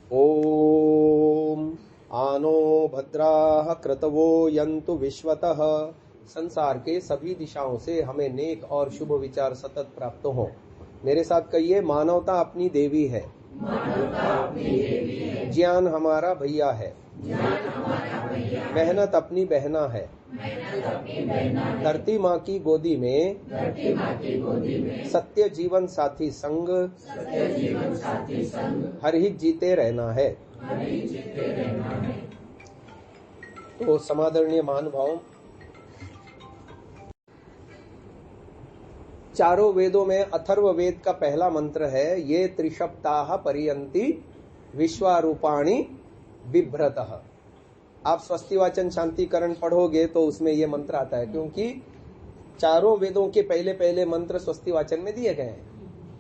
ओम आनो भद्राः क्रतवो यन्तु विश्वतः। संसार के सभी दिशाओं से हमें नेक और शुभ विचार सतत प्राप्त हो। मेरे साथ कहिए, मानवता अपनी देवी है, ज्ञान हमारा भैया है, मेहनत अपनी बहना है, धरती माँ की गोदी में सत्य जीवन साथी संग हर ही जीते रहना है। तो समादरणीय महानुभाव, चारों वेदों में अथर्व वेद का पहला मंत्र है, ये त्रिशप्ताः पर्यन्ति विश्वारूपाणि बिभ्रतः। आप स्वस्तिवाचन शांतिकरण पढ़ोगे तो उसमें ये मंत्र आता है, क्योंकि चारों वेदों के पहले पहले मंत्र स्वस्तिवाचन में दिए गए हैं,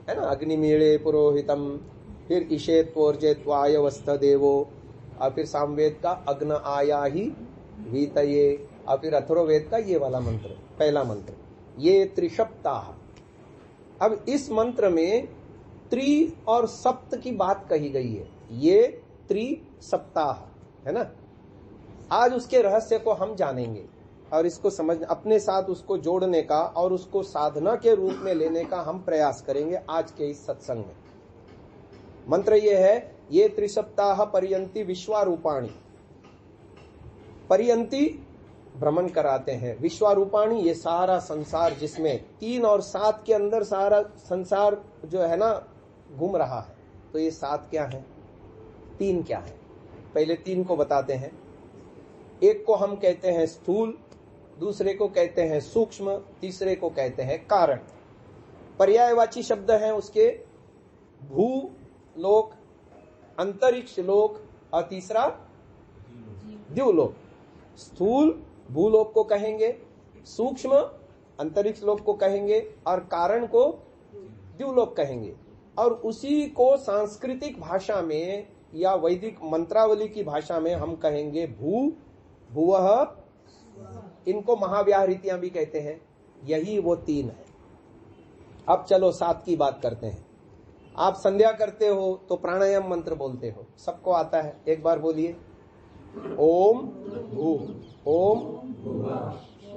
है ना। अग्निमीळे पुरोहितम, फिर ईशेत्वोर्जेत्वायवस्थ देवो, और फिर सामवेद का अग्न आया ही वीतये, और फिर अथर्ववेद का ये वाला मंत्र, पहला मंत्र ये त्रिशप्ताः। अब इस मंत्र में त्रि और सप्त की बात कही गई है, ये त्रिसप्ताह है ना। आज उसके रहस्य को हम जानेंगे और इसको समझ, अपने साथ उसको जोड़ने का और उसको साधना के रूप में लेने का हम प्रयास करेंगे आज के इस सत्संग में। मंत्र ये है, ये त्रिसप्ताह पर्यंती विश्वारूपाणी। पर्यंती भ्रमण कराते हैं, विश्वारूपाणी ये सारा संसार, जिसमें 3 और 7 के अंदर सारा संसार जो है ना घूम रहा है। तो ये 7 क्या है, 3 क्या है, पहले 3 को बताते हैं। एक को हम कहते हैं स्थूल, दूसरे को कहते हैं सूक्ष्म, तीसरे को कहते हैं कारण। पर्यायवाची शब्द हैं उसके भू लोक, अंतरिक्ष लोक और तीसरा द्युलोक। स्थूल भूलोक को कहेंगे, सूक्ष्म अंतरिक्ष लोक को कहेंगे और कारण को द्युलोक कहेंगे। और उसी को सांस्कृतिक भाषा में या वैदिक मंत्रावली की भाषा में हम कहेंगे भू, भुवः, इनको महाव्याहृतियां भी कहते हैं। यही वो 3 है। अब चलो 7 की बात करते हैं। आप संध्या करते हो तो प्राणायाम मंत्र बोलते हो, सबको आता है, एक बार बोलिए, ओम भू, ओम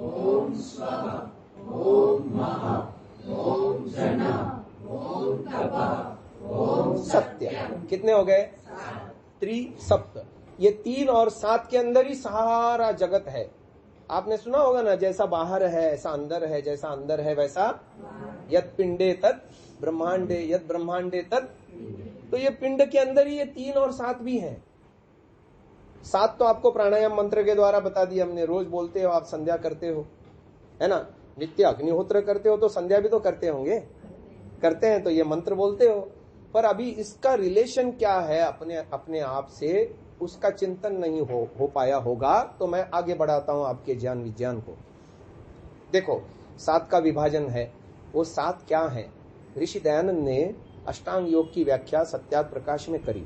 ओम स्वाहा, ओम महा, ओम जना, ओम तपः, ओम सत्य। कितने हो गए? त्रिसप्त। ये 3 और 7 के अंदर ही सारा जगत है। आपने सुना होगा ना, जैसा बाहर है ऐसा अंदर है, जैसा अंदर है वैसा यत् पिंडे तत् ब्रह्मांडे, यत् ब्रह्मांडे तत्। तो ये पिंड के अंदर ही ये 3 और 7 भी है। 7 तो आपको प्राणायाम मंत्र के द्वारा बता दिया हमने, रोज बोलते हो आप, संध्या करते हो, है ना। नित्य अग्निहोत्र करते हो तो संध्या भी तो करते होंगे, करते हैं तो ये मंत्र बोलते हो। पर अभी इसका रिलेशन क्या है अपने आप से, उसका चिंतन नहीं हो पाया होगा। तो मैं आगे बढ़ाता हूं आपके ज्ञान विज्ञान को। देखो 7 का विभाजन है, वो 7 क्या है? ऋषि दयानंद ने अष्टांग योग की व्याख्या सत्यार्थ प्रकाश में करी,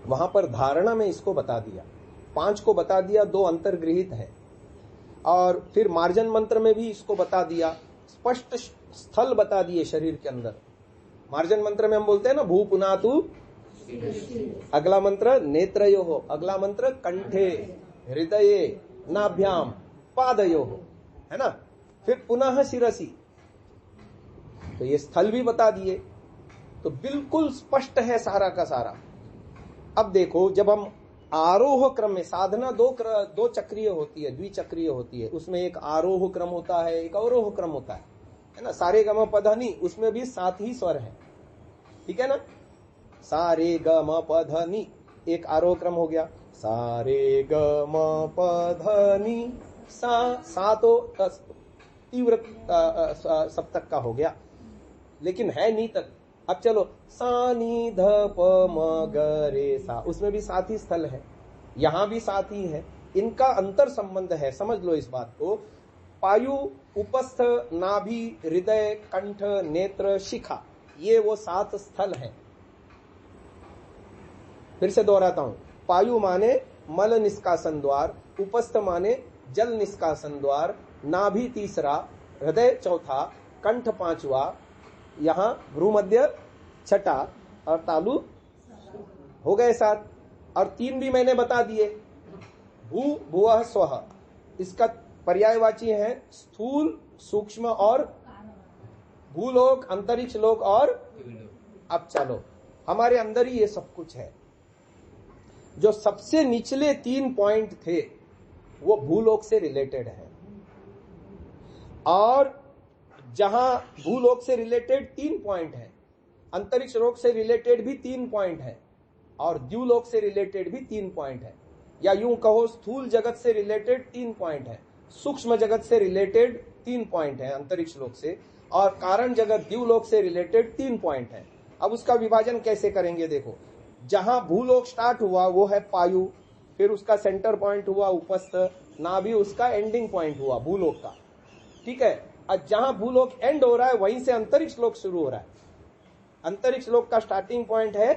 वहां पर धारणा में इसको बता दिया, 5 को बता दिया, 2 अंतर्गृहित है। और फिर मार्जन मंत्र में भी इसको बता दिया, स्पष्ट स्थल बता दिए शरीर के अंदर। मार्जन मंत्र में हम बोलते हैं ना, भू पुनातु, अगला मंत्र नेत्रयो हो, अगला मंत्र कंठे, हृदये, नाभ्याम, पादयो हो, है ना। फिर पुनः शिरसी, तो ये स्थल भी बता दिए। तो बिल्कुल स्पष्ट है सारा का सारा। अब देखो, जब हम आरोह क्रम में, साधना 2 चक्रीय होती है, द्विचक्रीय होती है, उसमें एक आरोह क्रम होता है, एक अवरोह क्रम होता है ना। सारे गम पधनी, उसमें भी 7 ही स्वर है, ठीक है ना। सारे गम पधनी एक आरोह क्रम हो गया, सारे गम पधनी सा तो तीव्र सप्तक का हो गया, लेकिन है नी तक। अब चलो सा नी ध प म ग रे सा, उसमें भी 7 ही स्थल है, यहां भी 7 ही है। इनका अंतर संबंध है, समझ लो इस बात को। पायु, उपस्थ, नाभि, हृदय, कंठ, नेत्र, शिखा, ये वो 7 स्थल हैं। फिर से दोहराता हूं, पायु माने मल निष्कासन द्वार, उपस्थ माने जल निष्कासन द्वार, नाभि तीसरा, हृदय चौथा, कंठ 5वां, यहाँ भ्रूमध्य 6ठा और तालु हो गए 7। और 3 भी मैंने बता दिए, भू भुवः स्वः, इसका पर्यायवाची है स्थूल, सूक्ष्म और भूलोक, अंतरिक्ष लोक और। अब चलो, हमारे अंदर ही ये सब कुछ है। जो सबसे निचले 3 पॉइंट थे वो भूलोक से रिलेटेड है, और जहां भूलोक से रिलेटेड 3 पॉइंट है, अंतरिक्ष लोक से रिलेटेड भी 3 पॉइंट है, और द्युलोक से रिलेटेड भी 3 पॉइंट है, या यूं कहो स्थूल जगत से रिलेटेड 3 पॉइंट है, सूक्ष्म जगत से रिलेटेड 3 पॉइंट है अंतरिक्ष लोक से, और कारण जगत द्युलोक से रिलेटेड 3 पॉइंट है। अब उसका विभाजन कैसे करेंगे देखो, जहां भूलोक स्टार्ट हुआ वो है पायु, फिर उसका सेंटर पॉइंट हुआ उपस्थ, नाभि उसका एंडिंग पॉइंट हुआ भूलोक का, ठीक है। और जहां भूलोक एंड हो रहा है वहीं से अंतरिक्ष लोक शुरू हो रहा है। अंतरिक्ष लोक का स्टार्टिंग पॉइंट है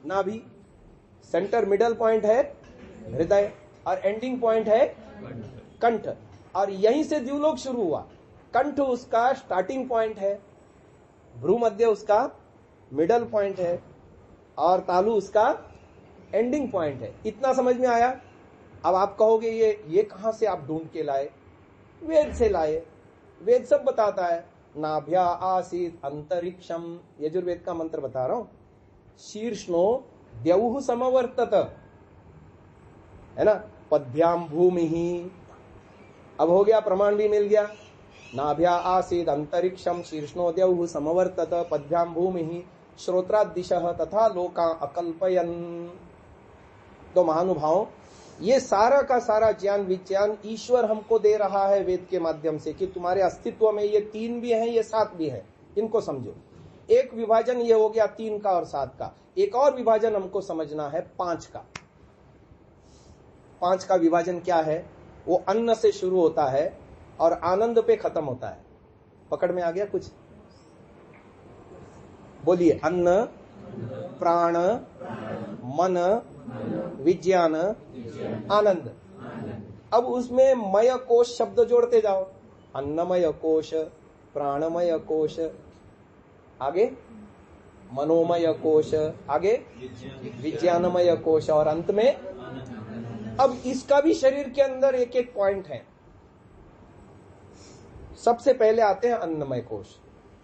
नाभि, सेंटर मिडल पॉइंट है हृदय, और एंडिंग पॉइंट है कंठ, और यहीं से द्युलोक शुरू हुआ। कंठ उसका स्टार्टिंग पॉइंट है, भ्रूमध्य उसका मिडल पॉइंट है, और तालु उसका एंडिंग पॉइंट है। इतना समझ में आया। अब आप कहोगे ये कहां से आप ढूंढ के लाए? वेद से लाए, वेद सब बताता है। नाभ्या आसीत अंतरिक्षम, यजुर्वेद का मंत्र बता रहा हूं। शीर्ष्णो द्यौः समवर्तत, है ना, पद्भ्याम भूमि ही। अब हो गया, प्रमाण भी मिल गया। नाभ्या आसीद अंतरिक्षम शीर्ष्णो द्यौः समवर्तत पद्भ्याम भूमि ही श्रोत्रादिशः तथा लोका अकल्पयन्। तो महानुभाव, ये सारा का सारा ज्ञान विज्ञान ईश्वर हमको दे रहा है वेद के माध्यम से, कि तुम्हारे अस्तित्व में ये 3 भी हैं, ये 7 भी हैं, इनको समझो। एक विभाजन ये हो गया 3 का और 7 का। एक और विभाजन हमको समझना है 5 का। 5 का विभाजन क्या है? वो अन्न से शुरू होता है और आनंद पे खत्म होता है। पकड़ में आ गया कुछ? बोलिए। अन्न, प्राण, मन, विज्ञान, आनंद। अब उसमें मय कोश शब्द जोड़ते जाओ। अन्नमय कोश, प्राणमय कोश, आगे मनोमय कोश, आगे विज्ञानमय कोश, और अंत में। अब इसका भी शरीर के अंदर एक एक पॉइंट है। सबसे पहले आते हैं अन्नमय कोश।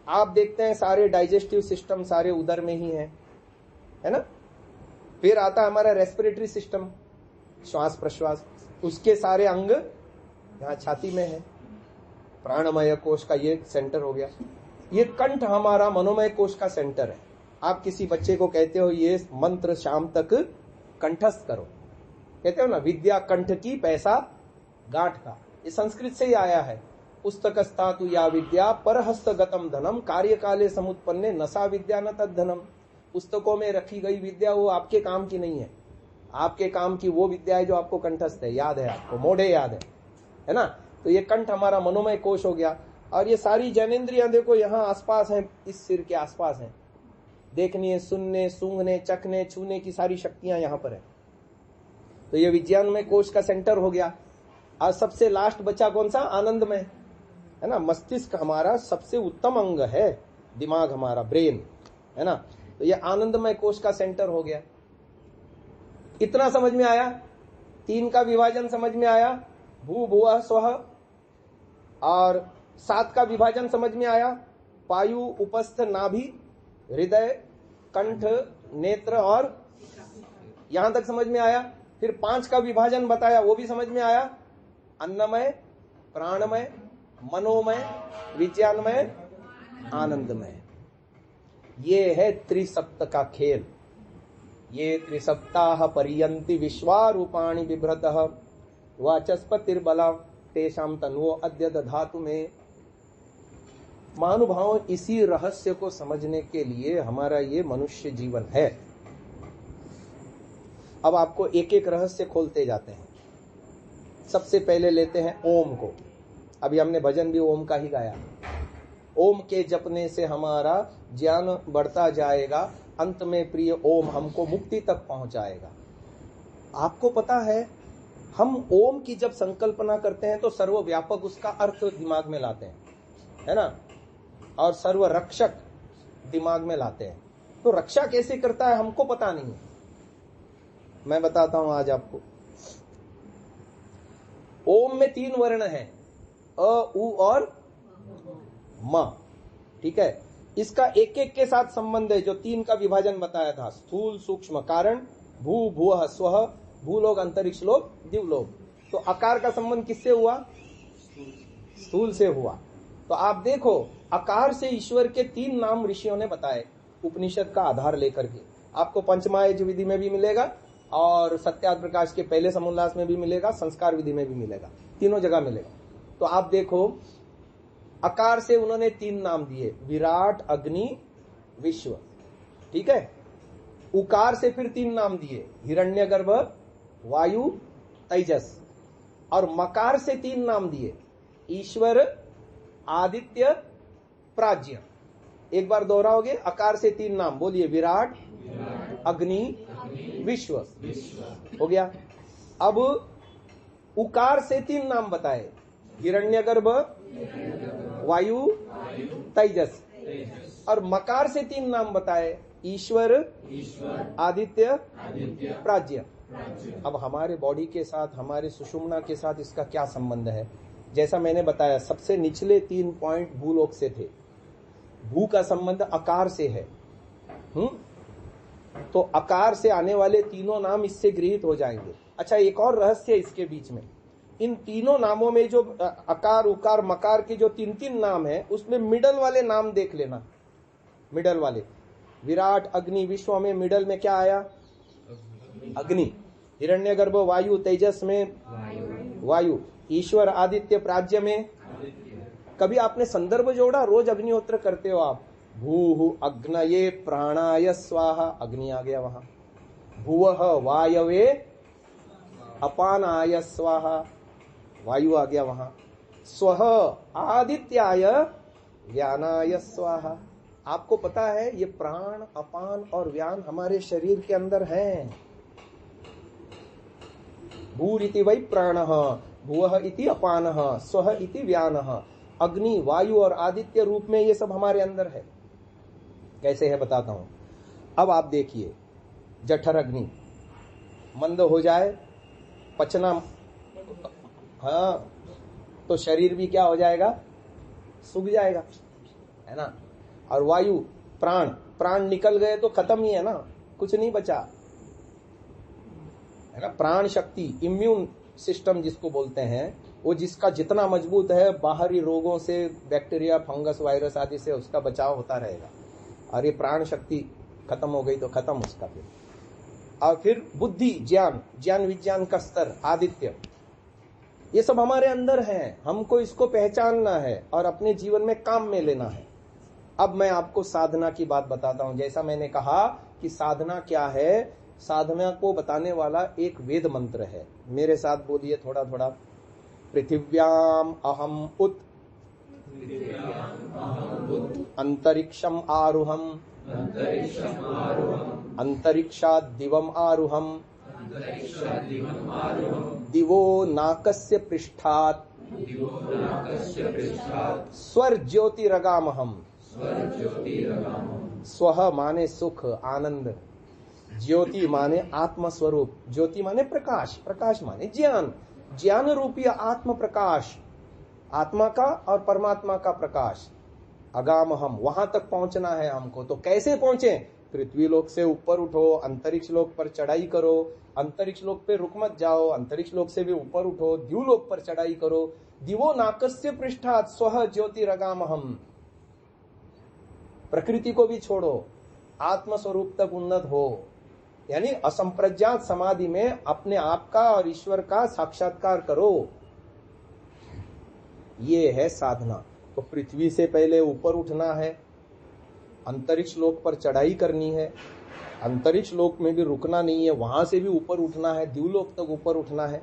आप देखते हैं सारे डाइजेस्टिव सिस्टम सारे उदर में ही है ना। फिर आता है हमारा रेस्पिरेटरी सिस्टम, श्वास प्रश्वास, उसके सारे अंग यहाँ छाती में है। प्राणमय कोश का ये सेंटर हो गया। ये कंठ हमारा मनोमय कोश का सेंटर है। आप किसी बच्चे को कहते हो ये मंत्र शाम तक कंठस्थ करो, कहते हो ना, विद्या कंठ की पैसा गांठ का। ये संस्कृत से ही आया है। पुस्तकस्तातु या विद्या परहस्तगतम धनम कार्यकाले समुत्पन्ने नसा विद्या न तद्धनम। पुस्तकों में रखी गई विद्या वो आपके काम की नहीं है। आपके काम की वो विद्या है जो आपको कंठस्थ है, याद है आपको, मोढ़े याद है ना। तो ये कंठ हमारा मनोमय कोश हो गया। और ये सारी जैनेन्द्रियां देखो यहाँ आसपास हैं, इस सिर के आसपास हैं। देखने, सुनने, सूंघने, चखने, छूने की सारी शक्तियां यहाँ पर है। तो ये विज्ञानमय कोश का सेंटर हो गया। और सबसे लास्ट बचा कौन सा? आनंदमय, है ना। मस्तिष्क हमारा सबसे उत्तम अंग है, दिमाग हमारा ब्रेन, है ना। तो ये आनंदमय कोश का सेंटर हो गया। इतना समझ में आया? 3 का विभाजन समझ में आया, भू भुवः स्वः। और 7 का विभाजन समझ में आया, पायु, उपस्थ, नाभि, हृदय, कंठ, नेत्र, और यहां तक समझ में आया। फिर 5 का विभाजन बताया, वो भी समझ में आया, अन्नमय, प्राणमय, मनोमय, विज्ञानमय, आनंदमय। ये है त्रिसप्त का खेल। ये त्रिसप्ताह पर्यंति विश्वारूपाणि बिभ्रतः वाचस्पतिर्बला तेषां तन्वो अद्य दधातु में। महानुभाव, इसी रहस्य को समझने के लिए हमारा ये मनुष्य जीवन है। अब आपको एक एक रहस्य खोलते जाते हैं। सबसे पहले लेते हैं ओम को। अभी हमने भजन भी ओम का ही गाया। ओम के जपने से हमारा ज्ञान बढ़ता जाएगा, अंत में प्रिय ओम हमको मुक्ति तक पहुंचाएगा। आपको पता है, हम ओम की जब संकल्पना करते हैं तो सर्वव्यापक उसका अर्थ दिमाग में लाते हैं, है ना, और सर्वरक्षक दिमाग में लाते हैं। तो रक्षा कैसे करता है हमको पता नहीं है, मैं बताता हूं आज आपको। ओम में 3 वर्ण हैं, अ, उ और म। ठीक है, इसका एक एक के साथ संबंध है, जो 3 का विभाजन बताया था, स्थूल सूक्ष्म कारण, भू भुवः स्वः, भूलोक अंतरिक्ष लोक दिवलोक। तो अकार का संबंध किससे हुआ? स्थूल से हुआ। तो आप देखो, अकार से ईश्वर के 3 नाम ऋषियों ने बताए उपनिषद का आधार लेकर के। आपको पंचमायज विधि में भी मिलेगा और सत्यार्थ प्रकाश के पहले समुल्लास में भी मिलेगा, संस्कार विधि में भी मिलेगा, तीनों जगह मिलेगा। तो आप देखो, अकार से उन्होंने 3 नाम दिए, विराट, अग्नि, विश्व। ठीक है, उकार से फिर 3 नाम दिए, हिरण्यगर्भ, वायु, तेजस। और मकार से 3 नाम दिए, ईश्वर, आदित्य, प्राज्ञ। एक बार दोहराओगे, अकार से 3 नाम बोलिए, विराट, अग्नि, विश्व। हो गया। अब उकार से 3 नाम बताए, हिरण्यगर्भ, वायु, तेजस। और मकार से 3 नाम बताए, ईश्वर, आदित्य, प्राज्ञ। अब हमारे बॉडी के साथ, हमारे सुषुम्ना के साथ इसका क्या संबंध है? जैसा मैंने बताया, सबसे निचले 3 पॉइंट भूलोक से थे। भू का संबंध अकार से है। तो अकार से आने वाले तीनों नाम इससे गृहीत हो जाएंगे। अच्छा, एक और रहस्य इसके बीच में, इन तीनों नामों में जो अकार, उकार, मकार के जो 3-3 नाम है, उसमें मिडल वाले नाम देख लेना। मिडल वाले, विराट, अग्नि, विश्व में मिडल में क्या आया? अग्नि। हिरण्यगर्भ, वायु, तेजस में वायु। ईश्वर, आदित्य, प्राज्ञ में। कभी आपने संदर्भ जोड़ा? रोज अग्निहोत्र करते हो आप, भूहु अग्नये प्राणाय स्वाहा, अग्नि आ गया वहां। भुवः वायवे अपानाय स्वाहा, वायु आ गया वहां। स्वः आदित्याय व्यानाय स्वाहा। आपको पता है ये प्राण, अपान और व्यान हमारे शरीर के अंदर हैं। भूरिति वै प्राणः, भुवः इति अपानः, स्वः इति व्यानः। अग्नि, वायु और आदित्य रूप में ये सब हमारे अंदर है। कैसे है बताता हूं। अब आप देखिए, जठर अग्नि मंद हो जाए, पचना, हाँ, तो शरीर भी क्या हो जाएगा? सूख जाएगा, है ना। और वायु, प्राण, प्राण निकल गए तो खत्म ही है ना, कुछ नहीं बचा, है ना। प्राण शक्ति, इम्यून सिस्टम जिसको बोलते हैं, वो जिसका जितना मजबूत है, बाहरी रोगों से, बैक्टीरिया, फंगस, वायरस आदि से उसका बचाव होता रहेगा। और ये प्राण शक्ति खत्म हो गई तो खत्म उसका फिर। और फिर बुद्धि, ज्ञान, ज्ञान विज्ञान का स्तर, आदित्य, ये सब हमारे अंदर हैं। हमको इसको पहचानना है और अपने जीवन में काम में लेना है। अब मैं आपको साधना की बात बताता हूं। जैसा मैंने कहा कि साधना क्या है, साधना को बताने वाला एक वेद मंत्र है। मेरे साथ बोलिए थोड़ा थोड़ा। पृथिव्याम अहम उत अंतरिक्षम आरुहम, अंतरिक्षात् दिवम आरुहम, दिवो नाकस्य पृष्ठात् स्वर ज्योतिरगामहम। स्वह माने सुख, आनंद, ज्योति माने आत्म स्वरूप, ज्योति माने प्रकाश, प्रकाश माने ज्ञान, ज्ञान रूपी आत्म प्रकाश, आत्मा का और परमात्मा का प्रकाश। अगाम हम, वहां तक पहुंचना है हमको। तो कैसे पहुंचे? पृथ्वी लोक से ऊपर उठो, अंतरिक्ष लोक पर चढ़ाई करो, अंतरिक्ष लोक पे रुक मत जाओ, अंतरिक्ष लोक से भी ऊपर उठो, द्युलोक पर चढ़ाई करो। दिवो नाकस्य पृष्ठात् स्वः ज्योतिरगाम हम। प्रकृति को भी छोड़ो, आत्म स्वरूप तक उन्नत हो, यानी असंप्रज्ञात समाधि में अपने आप का और ईश्वर का साक्षात्कार करो। ये है साधना। तो पृथ्वी से पहले ऊपर उठना है, अंतरिक्ष लोक पर चढ़ाई करनी है, अंतरिक्ष लोक में भी रुकना नहीं है, वहां से भी ऊपर उठना है, द्युलोक तक ऊपर उठना है।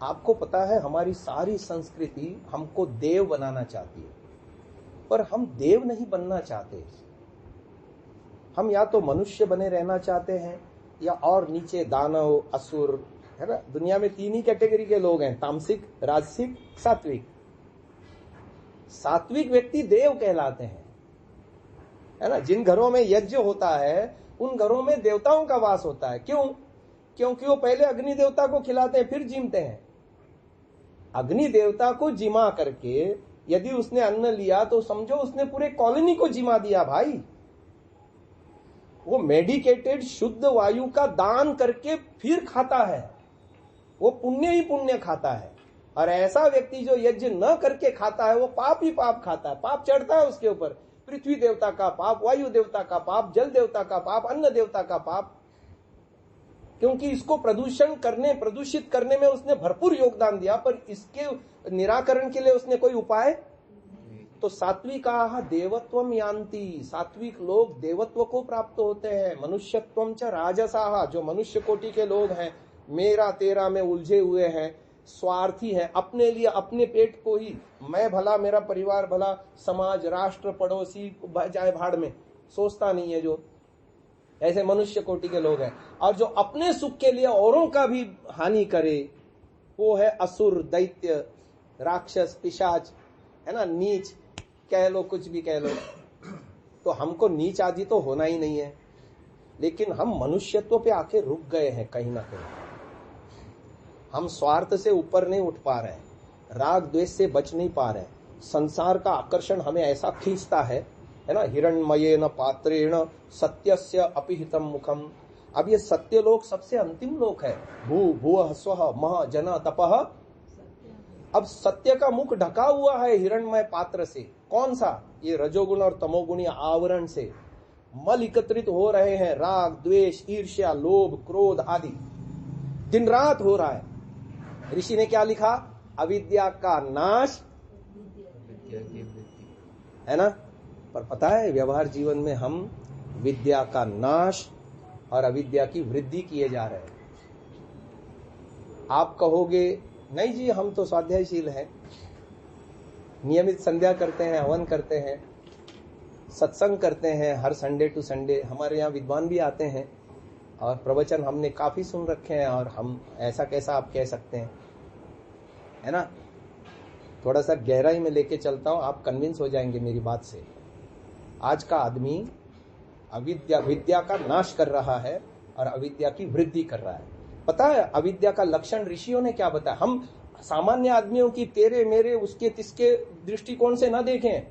आपको पता है हमारी सारी संस्कृति हमको देव बनाना चाहती है, पर हम देव नहीं बनना चाहते। हम या तो मनुष्य बने रहना चाहते हैं या और नीचे दानव, असुर, है ना। दुनिया में 3 ही कैटेगरी के लोग हैं, तामसिक, राजसिक, सात्विक। सात्विक व्यक्ति देव कहलाते हैं, है ना। जिन घरों में यज्ञ होता है उन घरों में देवताओं का वास होता है। क्यों? क्योंकि वो पहले अग्नि देवता को खिलाते हैं फिर जिमते हैं। अग्नि देवता को जिमा करके यदि उसने अन्न लिया तो समझो उसने पूरे कॉलोनी को जिमा दिया भाई। वो मेडिकेटेड शुद्ध वायु का दान करके फिर खाता है, वो पुण्य ही पुण्य खाता है। और ऐसा व्यक्ति जो यज्ञ न करके खाता है वो पाप ही पाप खाता है, पाप चढ़ता है उसके ऊपर। पृथ्वी देवता का पाप, वायु देवता का पाप, जल देवता का पाप, अन्न देवता का पाप, क्योंकि इसको प्रदूषित करने में उसने भरपूर योगदान दिया, पर इसके निराकरण के लिए उसने कोई उपाय। तो सात्विकाः देवत्वम यान्ति, सात्विक लोग देवत्व को प्राप्त होते हैं। मनुष्यत्वम च राजसाः, जो मनुष्य कोटि के लोग हैं मेरा तेरा में उलझे हुए हैं, स्वार्थी है, अपने लिए अपने पेट को ही, मैं भला मेरा परिवार भला, समाज राष्ट्र पड़ोसी जाए भाड़ में, सोचता नहीं है, जो ऐसे मनुष्य कोटि के लोग हैं। और जो अपने सुख के लिए औरों का भी हानि करे वो है असुर, दैत्य, राक्षस, पिशाच, है ना, नीच कह लो, कुछ भी कह लो। तो हमको नीच आदि तो होना ही नहीं है, लेकिन हम मनुष्यत्व पे आके रुक गए हैं कहीं ना कहीं। हम स्वार्थ से ऊपर नहीं उठ पा रहे हैं, राग द्वेष से बच नहीं पा रहे हैं। संसार का आकर्षण हमें ऐसा खींचता है ना, हिरण्मयेन पात्रेण सत्यस्य अपिहितम मुखम। अब ये सत्य लोक सबसे अंतिम लोक है। भू भुवः स्वः मह जन तपः। अब सत्य का मुख ढका हुआ है हिरण्मय पात्र से। कौन सा? ये रजोगुण और तमोगुणी आवरण से मल एकत्रित हो रहे हैं, राग द्वेष ईर्ष्या लोभ क्रोध आदि दिन रात हो रहा है। ऋषि ने क्या लिखा? अविद्या का नाश, है ना। पर पता है व्यवहार जीवन में हम विद्या का नाश और अविद्या की वृद्धि किए जा रहे हैं। आप कहोगे नहीं जी हम तो स्वाध्यायशील हैं, नियमित संध्या करते हैं, हवन करते हैं, सत्संग करते हैं, हर संडे टू संडे हमारे यहाँ विद्वान भी आते हैं और प्रवचन हमने काफी सुन रखे हैं, और हम ऐसा कैसा आप कह सकते हैं, है ना। थोड़ा सा गहराई में लेके चलता हूं, आप कन्विंस हो जाएंगे मेरी बात से। आज का आदमी विद्या का नाश कर रहा है और अविद्या की वृद्धि कर रहा है। पता है अविद्या का लक्षण ऋषियों ने क्या बताया? हम सामान्य आदमियों की तेरे मेरे उसके तिसके दृष्टिकोण से ना देखें।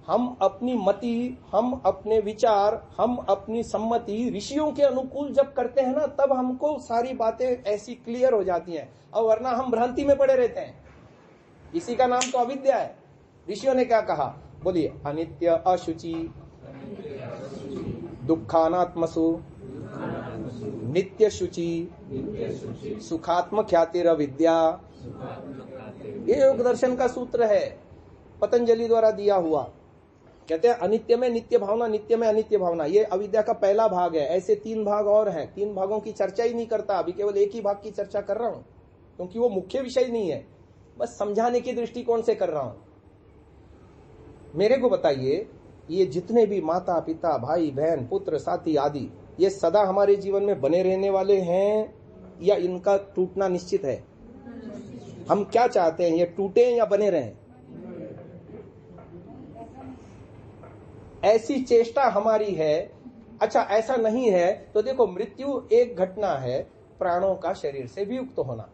हम अपनी मति, हम अपने विचार, हम अपनी सम्मति ऋषियों के अनुकूल जब करते हैं ना, तब हमको सारी बातें ऐसी क्लियर हो जाती हैं, और वरना हम भ्रांति में पड़े रहते हैं। इसी का नाम तो अविद्या है। ऋषियों ने क्या कहा? बोलिए। अनित्य अशुचि दुखानात्मसु नित्य शुचि सुखात्म ख्यातिर विद्या। ये योग दर्शन का सूत्र है, पतंजलि द्वारा दिया हुआ। कहते हैं अनित्य में नित्य भावना, नित्य में अनित्य भावना। ये अविद्या का पहला भाग है। ऐसे 3 भाग और हैं, 3 भागों की चर्चा ही नहीं करता, अभी केवल एक ही भाग की चर्चा कर रहा हूं, क्योंकि वो मुख्य विषय नहीं है, बस समझाने के दृष्टिकोण से कर रहा हूं। मेरे को बताइए, ये जितने भी माता पिता भाई बहन पुत्र साथी आदि, ये सदा हमारे जीवन में बने रहने वाले हैं या इनका टूटना निश्चित है? हम क्या चाहते हैं, ये टूटे या बने रहें? ऐसी चेष्टा हमारी है। अच्छा ऐसा नहीं है तो देखो, मृत्यु एक घटना है, प्राणों का शरीर से वियुक्त होना,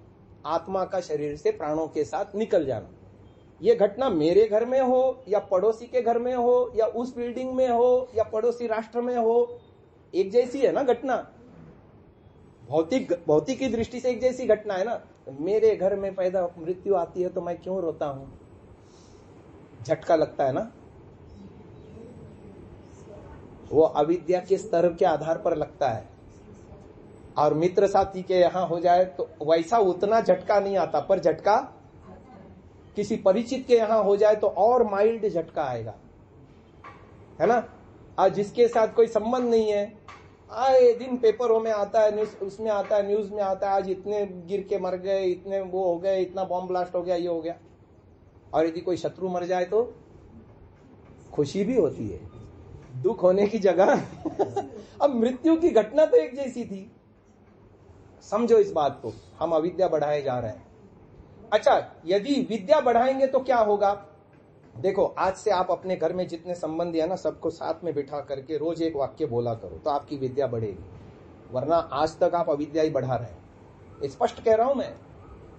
आत्मा का शरीर से प्राणों के साथ निकल जाना। ये घटना मेरे घर में हो या पड़ोसी के घर में हो या उस बिल्डिंग में हो या पड़ोसी राष्ट्र में हो, एक जैसी है ना घटना। भौतिक की दृष्टि से एक जैसी घटना है ना। मेरे घर में पैदा मृत्यु आती है तो मैं क्यों रोता हूं? झटका लगता है ना। वो अविद्या के स्तर के आधार पर लगता है। और मित्र साथी के यहां हो जाए तो वैसा उतना झटका नहीं आता, पर झटका किसी परिचित के यहां हो जाए तो और माइल्ड झटका आएगा, है ना। आज जिसके साथ कोई संबंध नहीं है, आए दिन पेपरों में आता है, उसमें आता है, न्यूज में आता है, आज इतने गिर के मर गए, इतने वो हो गए, इतना बॉम्ब ब्लास्ट हो गया, ये हो गया। और यदि कोई शत्रु मर जाए तो खुशी भी होती है, दुख होने की जगह अब मृत्यु की घटना तो एक जैसी थी। समझो इस बात को, हम अविद्या बढ़ाए जा रहे हैं। अच्छा, यदि विद्या बढ़ाएंगे तो क्या होगा? देखो, आज से आप अपने घर में जितने संबंधी है ना, सबको साथ में बिठा करके रोज एक वाक्य बोला करो तो आपकी विद्या बढ़ेगी, वरना आज तक आप अविद्या ही बढ़ा रहे हैं। स्पष्ट कह रहा हूं मैं,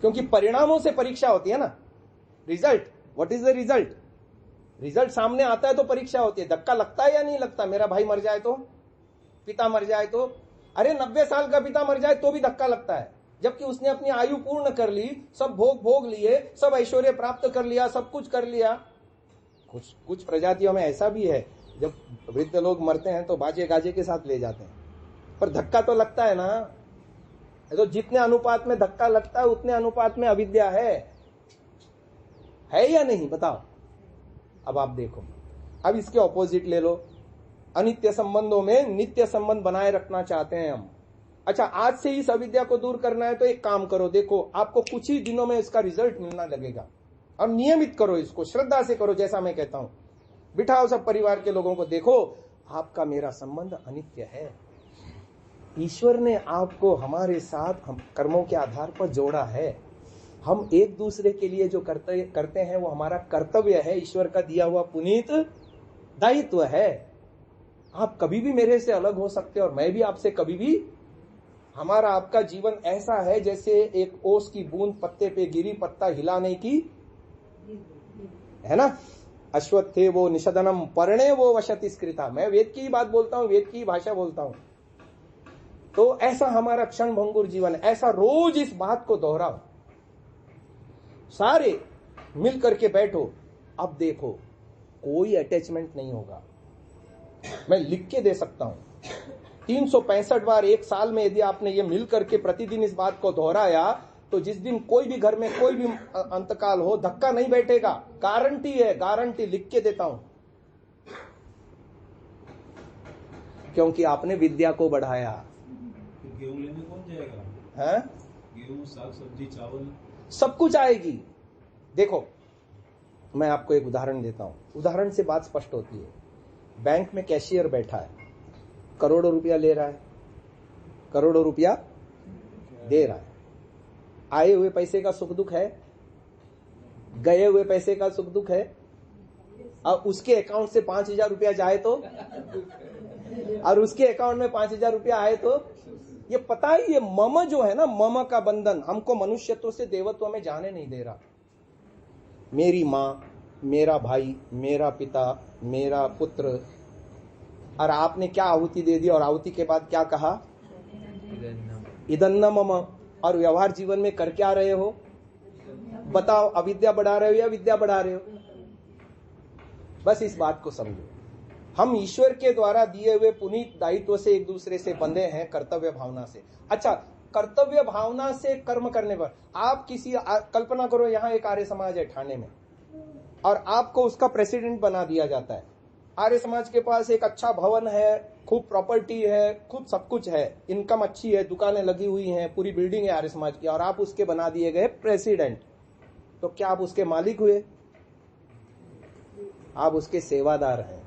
क्योंकि परिणामों से परीक्षा होती है ना। Result, what is the result? Result सामने आता है तो परीक्षा होती है। धक्का लगता है या नहीं लगता? मेरा भाई मर जाए तो, पिता मर जाए तो, अरे 90 साल का पिता मर जाए तो भी धक्का लगता है, जबकि उसने अपनी आयु पूर्ण कर ली, सब भोग लिए, सब ऐश्वर्य प्राप्त कर लिया, सब कुछ कर लिया। कुछ प्रजातियों में ऐसा भी है, जब वृद्ध लोग मरते हैं तो बाजे गाजे के साथ ले जाते हैं, पर धक्का तो लगता है ना। तो जितने अनुपात में धक्का लगता है उतने अनुपात में अविद्या है या नहीं? बताओ। अब आप देखो, अब इसके ऑपोजिट ले लो। अनित्य संबंधों में नित्य संबंध बनाए रखना चाहते हैं हम। अच्छा, आज से इस अविद्या को दूर करना है तो एक काम करो, देखो आपको कुछ ही दिनों में इसका रिजल्ट मिलना लगेगा। और नियमित करो इसको, श्रद्धा से करो, जैसा मैं कहता हूं। बिठाओ सब परिवार के लोगों को, देखो आपका मेरा संबंध अनित्य है। ईश्वर ने आपको हमारे साथ हम कर्मों के आधार पर जोड़ा है। हम एक दूसरे के लिए जो करते हैं वो हमारा कर्तव्य है, ईश्वर का दिया हुआ पुनीत दायित्व है। आप कभी भी मेरे से अलग हो सकते और मैं भी आपसे कभी भी। हमारा आपका जीवन ऐसा है जैसे एक ओस की बूंद पत्ते पे गिरी, पत्ता हिलाने की, है ना। अश्वत्थे वो निषदनम पर्णे वो वशति स्कृता। मैं वेद की ही बात बोलता हूं, वेद की भाषा बोलता हूं। तो ऐसा हमारा क्षण भंगुर जीवन, ऐसा रोज इस बात को दोहराओ, सारे मिल करके बैठो। अब देखो कोई अटैचमेंट नहीं होगा। मैं लिख के दे सकता हूं 365 बार एक साल में यदि आपने ये मिल करके प्रतिदिन इस बात को दोहराया तो जिस दिन कोई भी घर में कोई भी अंतकाल हो, धक्का नहीं बैठेगा। गारंटी है, गारंटी, लिख के देता हूं। क्योंकि आपने विद्या को बढ़ाया। गेहूं लेने कौन जाएगा? है गेहूं, साग सब्जी, चावल, सब कुछ आएगी। देखो मैं आपको एक उदाहरण देता हूं, उदाहरण से बात स्पष्ट होती है। बैंक में कैशियर बैठा है, करोड़ों रुपया ले रहा है, करोड़ों रुपया दे रहा है। आए हुए पैसे का सुख दुख है, गए हुए पैसे का सुख दुख है। अब उसके अकाउंट से 5,000 रुपया जाए तो, और उसके अकाउंट में 5,000 रुपया आए तो, ये पता है, ये मम जो है ना, मम का बंधन हमको मनुष्यत्व से देवत्व में जाने नहीं दे रहा। मेरी मां, मेरा भाई, मेरा पिता, मेरा पुत्र, और आपने क्या आहुति दे दी और आहुति के बाद क्या कहा? इदन्न मम। और व्यवहार जीवन में कर क्या रहे हो? बताओ, अविद्या बढ़ा रहे हो या विद्या बढ़ा रहे हो? बस इस बात को समझो। हम ईश्वर के द्वारा दिए हुए पुनीत दायित्व से एक दूसरे से बंधे हैं, कर्तव्य भावना से। अच्छा, कर्तव्य भावना से कर्म करने पर आप किसी, कल्पना करो यहाँ एक आर्य समाज है ठाणे में, और आपको उसका प्रेसिडेंट बना दिया जाता है। आर्य समाज के पास एक अच्छा भवन है, खूब प्रॉपर्टी है, खूब सब कुछ है, इनकम अच्छी है, दुकानें लगी हुई हैं, पूरी बिल्डिंग है आर्य समाज की, और आप उसके बना दिए गए प्रेसिडेंट। तो क्या आप उसके मालिक हुए? आप उसके सेवादार हैं।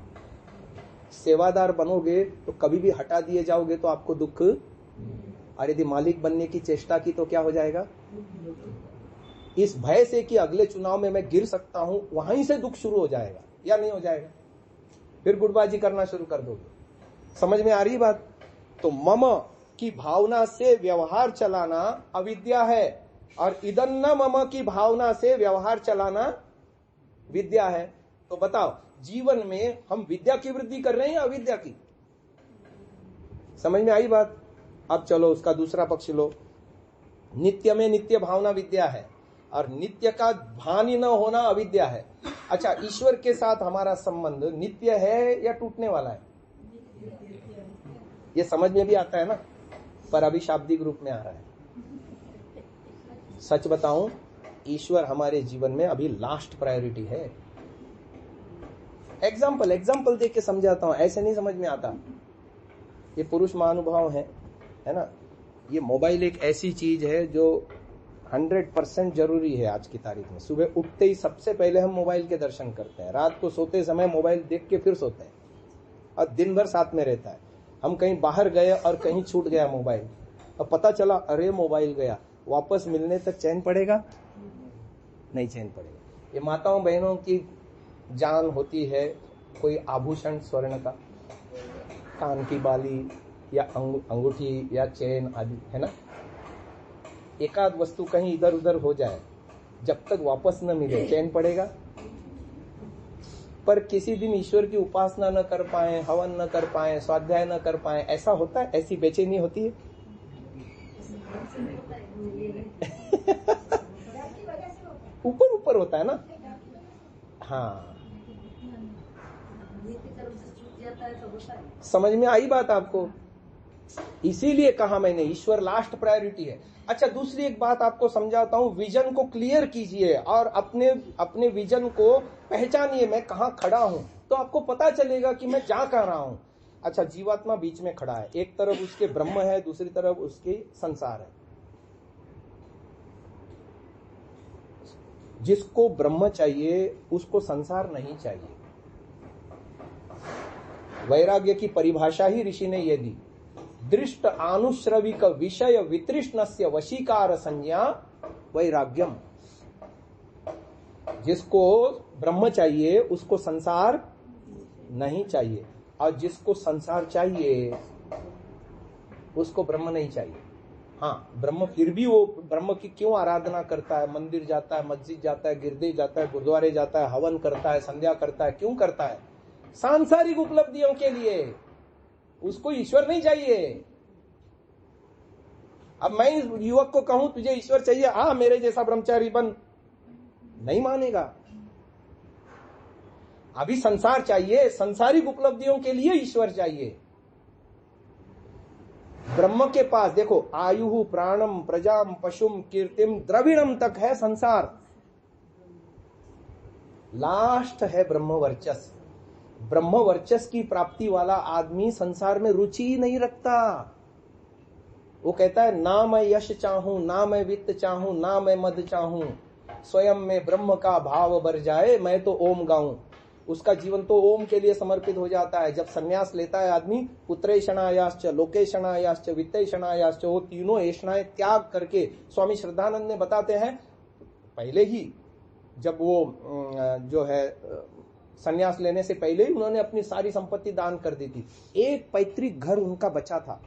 सेवादार बनोगे तो कभी भी हटा दिए जाओगे तो आपको दुख, और यदि मालिक बनने की चेष्टा की तो क्या हो जाएगा? इस भय से कि अगले चुनाव में मैं गिर सकता हूं, वहीं से दुख शुरू हो जाएगा या नहीं हो जाएगा? फिर गुटबाजी करना शुरू कर दोगे। समझ में आ रही बात? तो मम की भावना से व्यवहार चलाना अविद्या है, और इदन्न मम की भावना से व्यवहार चलाना विद्या है। तो बताओ, जीवन में हम विद्या की वृद्धि कर रहे हैं या अविद्या की? समझ में आई बात? अब चलो उसका दूसरा पक्ष लो। नित्य में नित्य भावना विद्या है, और नित्य का भान ही न होना अविद्या है। अच्छा, ईश्वर के साथ हमारा संबंध नित्य है या टूटने वाला है? ये समझ में भी आता है ना, पर अभी शाब्दिक रूप में आ रहा है। सच बताऊं, ईश्वर हमारे जीवन में अभी लास्ट प्रायोरिटी है। एग्जाम्पल देख के समझाता हूं, ऐसे नहीं समझ में आता। ये पुरुष महानुभाव है ना। ये मोबाइल एक ऐसी चीज है जो 100% जरूरी है आज की तारीख में। सुबह उठते ही सबसे पहले हम मोबाइल के दर्शन करते हैं, रात को सोते समय मोबाइल देख के फिर सोते हैं, और दिन भर साथ में रहता है। हम कहीं बाहर गए और कहीं छूट गया मोबाइल, और पता चला अरे मोबाइल गया, वापस मिलने तक चैन पड़ेगा? नहीं चैन पड़ेगा। ये माताओं बहनों की जान होती है, कोई आभूषण स्वर्ण का, कान की बाली या अंगूठी या चैन आदि, है ना। एकाध वस्तु कहीं इधर उधर हो जाए, जब तक वापस न मिले चैन पड़ेगा। पर किसी दिन ईश्वर की उपासना न कर पाए, हवन न कर पाए, स्वाध्याय न कर पाए, ऐसा होता है? ऐसी बेचैनी होती है? ऊपर ऊपर होता है ना। हाँ, समझ में आई बात आपको? इसीलिए कहा मैंने ईश्वर लास्ट प्रायोरिटी है। अच्छा, दूसरी एक बात आपको समझाता हूं। विजन को क्लियर कीजिए और अपने विजन को पहचानिए, मैं कहाँ खड़ा हूं, तो आपको पता चलेगा कि मैं जा कहाँ रहा हूं। अच्छा, जीवात्मा बीच में खड़ा है, एक तरफ उसके ब्रह्म है, दूसरी तरफ उसके संसार है। जिसको ब्रह्म चाहिए उसको संसार नहीं चाहिए। वैराग्य की परिभाषा ही ऋषि ने ये दी, दृष्ट आनुश्रविक विषय वितृष्णस्य वशीकार संज्ञा वैराग्यम। जिसको ब्रह्म चाहिए उसको संसार नहीं चाहिए, और जिसको संसार चाहिए उसको ब्रह्म नहीं चाहिए। हाँ, ब्रह्म फिर भी वो ब्रह्म की क्यों आराधना करता है, मंदिर जाता है, मस्जिद जाता है, गिरदे जाता है, गुरुद्वारे जाता है, हवन करता है, संध्या करता है, क्यों करता है? सांसारिक उपलब्धियों के लिए। उसको ईश्वर नहीं चाहिए। अब मैं इस युवक को कहूं तुझे ईश्वर चाहिए, हाँ मेरे जैसा ब्रह्मचारी बन, नहीं मानेगा। अभी संसार चाहिए, संसारिक उपलब्धियों के लिए ईश्वर चाहिए। ब्रह्म के पास देखो, आयु प्राणम प्रजाम पशुम कीर्तिम द्रविणम तक है संसार, लास्ट है ब्रह्म वर्चस्व। ब्रह्म वर्चस्व की प्राप्ति वाला आदमी संसार में रुचि ही नहीं रखता। वो कहता है ना मैं यश चाहूं, ना मैं वित्त चाहूं, ना मैं मद चाहूं, स्वयं में ब्रह्म का भाव बर जाए, मैं तो ओम गाऊं। उसका जीवन तो ओम के लिए समर्पित हो जाता है। जब संन्यास लेता है आदमी, पुत्रेषणायाश्च लोकेशणायाश्च वित्तेषणायाश्च, वो तीनों ऐषणाएं त्याग करके, स्वामी श्रद्धानंद ने बताते हैं, पहले ही जब वो जो है संन्यास लेने से पहले ही उन्होंने अपनी सारी संपत्ति दान कर दी थी। एक पैतृक घर उनका बचा था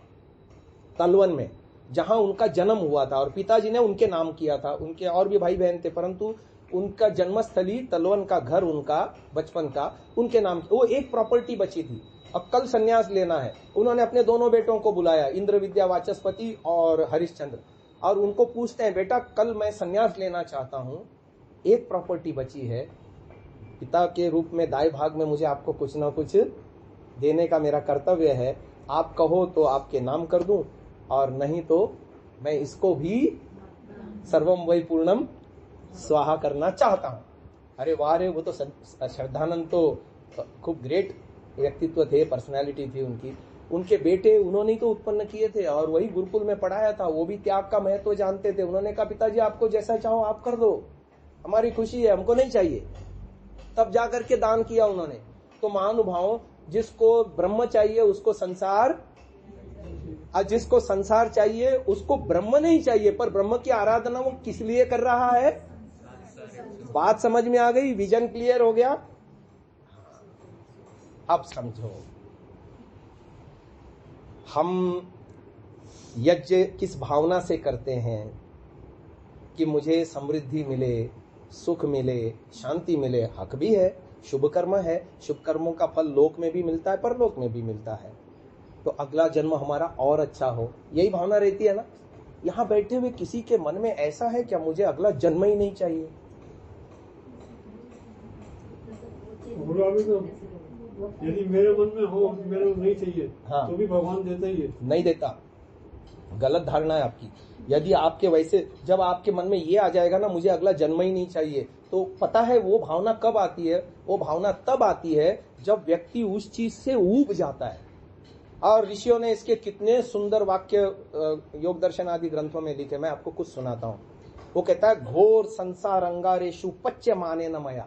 तलवन में, जहां उनका जन्म हुआ था, और पिताजी ने उनके नाम किया था। उनके और भी भाई बहन थे, परंतु उनका जन्मस्थली तलवन का घर, उनका बचपन का, उनके नाम, वो एक प्रॉपर्टी बची थी। अब कल संन्यास लेना है, उन्होंने अपने दोनों बेटों को बुलाया, इंद्र विद्या वाचस्पति और हरिश्चंद्र, और उनको पूछते हैं, बेटा कल मैं संन्यास लेना चाहता हूं, एक प्रॉपर्टी बची है, पिता के रूप में दाएं भाग में मुझे आपको कुछ ना कुछ देने का मेरा कर्तव्य है, आप कहो तो आपके नाम कर दूं, और नहीं तो मैं इसको भी सर्वम वै पूर्णम स्वाहा करना चाहता हूं। अरे वाह रे, वो तो श्रद्धानंद तो खूब ग्रेट व्यक्तित्व थे, पर्सनालिटी थी उनकी। उनके बेटे उन्होंने ही तो उत्पन्न किए थे और वही गुरुकुल में पढ़ाया था, वो भी त्याग का महत्व जानते थे। उन्होंने कहा पिताजी आपको जैसा चाहो आप कर दो, हमारी खुशी है, हमको नहीं चाहिए। तब जाकर के दान किया उन्होंने। तो महानुभावों, जिसको ब्रह्म चाहिए उसको संसार, और जिसको संसार चाहिए उसको ब्रह्म नहीं चाहिए, पर ब्रह्म की आराधना वो किस लिए कर रहा है? बात समझ में आ गई? विजन क्लियर हो गया? अब समझो, हम यज्ञ किस भावना से करते हैं कि मुझे समृद्धि मिले, सुख मिले, शांति मिले। हक भी है, शुभ कर्म है, शुभ कर्मों का फल लोक में भी मिलता है, परलोक में भी मिलता है, तो अगला जन्म हमारा और अच्छा हो, यही भावना रहती है ना। यहां बैठे हुए किसी के मन में ऐसा है क्या मुझे अगला जन्म ही नहीं चाहिए? यदि मेरे मन में हो मेरे को नहीं चाहिए, हाँ, तो भी भगवान देता ही है? नहीं देता, गलत धारणा है आपकी। यदि आपके वैसे, जब आपके मन में ये आ जाएगा ना मुझे अगला जन्म ही नहीं चाहिए, तो पता है वो भावना कब आती है? वो भावना तब आती है जब व्यक्ति उस चीज से ऊब जाता है। और ऋषियों ने इसके कितने सुंदर वाक्य योग दर्शन आदि ग्रंथों में लिखे, मैं आपको कुछ सुनाता हूं। वो कहता है, घोर संसार अंगारेशु पच्य माने न मया।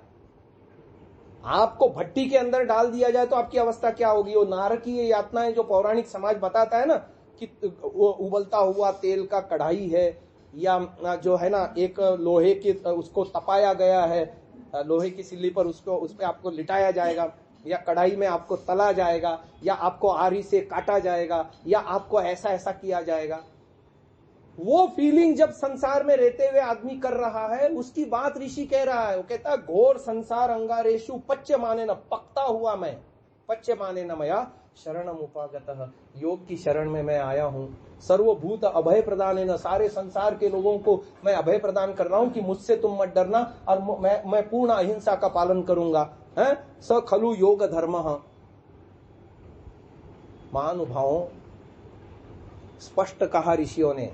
आपको भट्टी के अंदर डाल दिया जाए तो आपकी अवस्था क्या होगी? वो नारकीय यातनाएं जो पौराणिक समाज बताता है ना, कि वो उबलता हुआ तेल का कढ़ाई है, या जो है ना एक लोहे की उसको तपाया गया है, लोहे की सिल्ली पर उसको उस पे आपको लिटाया जाएगा, या कढ़ाई में आपको तला जाएगा, या आपको आरी से काटा जाएगा, या आपको ऐसा ऐसा किया जाएगा। वो फीलिंग जब संसार में रहते हुए आदमी कर रहा है, उसकी बात ऋषि कह रहा है। वो कहता है घोर संसार अंगारेशु पच्य माने न, पकता हुआ मैं, पच्य माने न मया शरणम उपागतः, योग की शरण में मैं आया हूं। सर्वभूत अभय प्रदान है न, सारे संसार के लोगों को मैं अभय प्रदान कर रहा हूं कि मुझसे तुम मत डरना, और मैं पूर्ण अहिंसा का पालन करूंगा। है स खलु योग धर्म। महानुभावों, स्पष्ट कहा ऋषियों ने,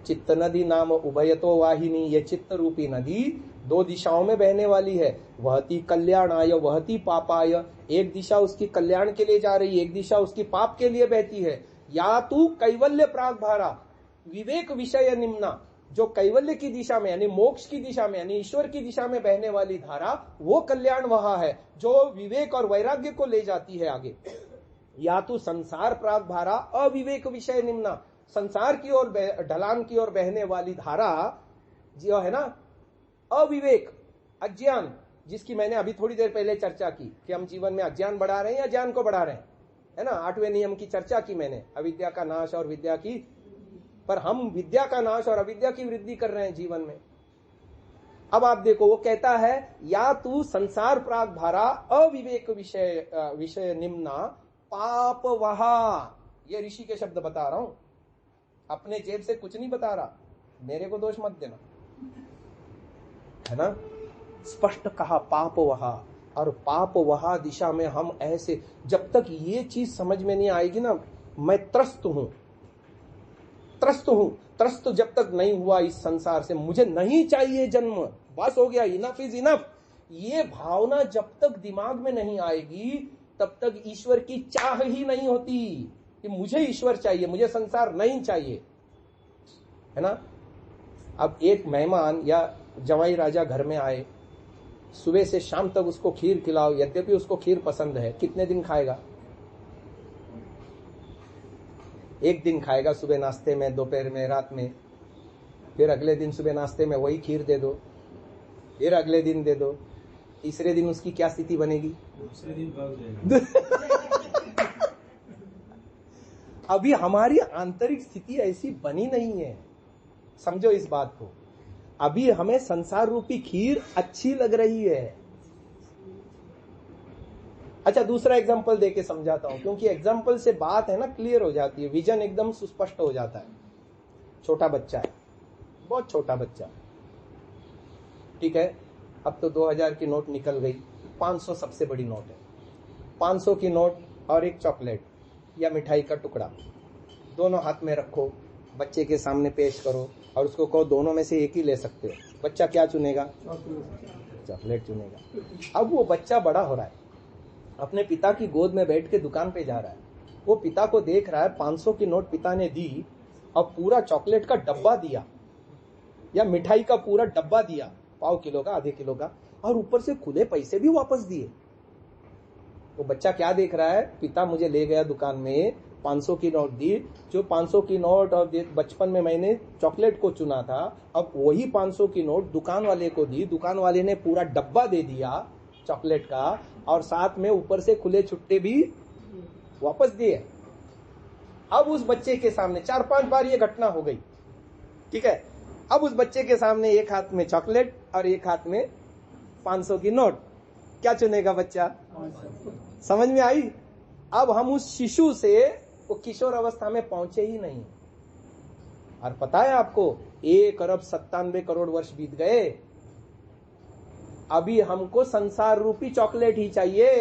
चित्त नदी नाम उभयतो वाहिनी, ये चित्त रूपी नदी दो दिशाओं में बहने वाली है। वहती कल्याणाय वहती पापाय, एक दिशा उसकी कल्याण के लिए जा रही है, एक दिशा उसकी पाप के लिए बहती है। या तू कैवल्य प्रागभारा विवेक विषय निम्ना, जो कैवल्य की दिशा में यानी मोक्ष की दिशा में यानी ईश्वर की दिशा में बहने वाली धारा, वो कल्याण वह है जो विवेक और वैराग्य को ले जाती है आगे। या तू संसार प्रागभारा अविवेक विषय निम्ना, संसार की ओर ढलान की ओर बहने वाली धारा जो है ना, अविवेक अज्ञान, जिसकी मैंने अभी थोड़ी देर पहले चर्चा की कि हम जीवन में अज्ञान बढ़ा रहे हैं या ज्ञान को बढ़ा रहे हैं, है ना। 8वें नियम की चर्चा की मैंने, अविद्या का नाश और विद्या की, पर हम विद्या का नाश और अविद्या की वृद्धि कर रहे हैं जीवन में। अब आप देखो, वो कहता है या तू संसार प्राग भारा अविवेक विषय निम्ना पाप वहा, ये ऋषि के शब्द बता रहा हूं, अपने जेब से कुछ नहीं बता रहा, मेरे को दोष मत देना, है ना। स्पष्ट कहा पाप वहा, और पाप वहा दिशा में हम ऐसे, जब तक ये चीज समझ में नहीं आएगी ना, मैं त्रस्त हूं, त्रस्त जब तक नहीं हुआ इस संसार से, मुझे नहीं चाहिए जन्म, बस हो गया, इनफ इज इनफ, ये भावना जब तक दिमाग में नहीं आएगी तब तक ईश्वर की चाह ही नहीं होती कि मुझे ईश्वर चाहिए, मुझे संसार नहीं चाहिए, है ना। अब एक मेहमान या जवाई राजा घर में आए, सुबह से शाम तक उसको खीर खिलाओ, यद्यपि उसको खीर पसंद है, कितने दिन खाएगा? एक दिन खाएगा, सुबह नाश्ते में, दोपहर में, रात में। फिर अगले दिन सुबह नाश्ते में वही खीर दे दो, फिर अगले दिन दे दो, तीसरे दिन उसकी क्या स्थिति बनेगी? दूसरे दिन भाग जाएगा। अभी हमारी आंतरिक स्थिति ऐसी बनी नहीं है, समझो इस बात को। अभी हमें संसार रूपी खीर अच्छी लग रही है। अच्छा, दूसरा एग्जांपल देके समझाता हूं, क्योंकि एग्जांपल से बात है ना क्लियर हो जाती है, विजन एकदम सुस्पष्ट हो जाता है। छोटा बच्चा है, बहुत छोटा बच्चा, ठीक है। अब तो 2000 की नोट निकल गई, 500 सबसे बड़ी नोट है। 500 की नोट और एक चॉकलेट या मिठाई का टुकड़ा दोनों हाथ में रखो, बच्चे के सामने पेश करो और उसको कहो दोनों में से एक ही ले सकते हो। बच्चा क्या चुनेगा? चॉकलेट चुनेगा। अब वो बच्चा बड़ा हो रहा है, अपने पिता की गोद में बैठ के दुकान पे जा रहा है, वो पिता को देख रहा है, 500 की नोट पिता ने दी और पूरा चॉकलेट का डब्बा दिया या मिठाई का पूरा डब्बा दिया, पाव किलो का, आधे किलो का, और ऊपर से खुले पैसे भी वापस दिए। वो बच्चा क्या देख रहा है? पिता मुझे ले गया दुकान में, 500 की नोट दी, जो 500 की नोट और बचपन में मैंने चॉकलेट को चुना था, अब वही 500 की नोट दुकान वाले को दी, दुकान वाले ने पूरा डब्बा दे दिया चॉकलेट का और साथ में ऊपर से खुले छुट्टे भी वापस दिए। अब उस बच्चे के सामने 4-5 बार ये घटना हो गई, ठीक है। अब उस बच्चे के सामने एक हाथ में चॉकलेट और एक हाथ में 500 की नोट, क्या चुनेगा बच्चा? समझ में आई? अब हम उस शिशु से वो किशोर अवस्था में पहुंचे ही नहीं, और पता है आपको 1 अरब 97 करोड़ वर्ष बीत गए, अभी हमको संसार रूपी चॉकलेट ही चाहिए।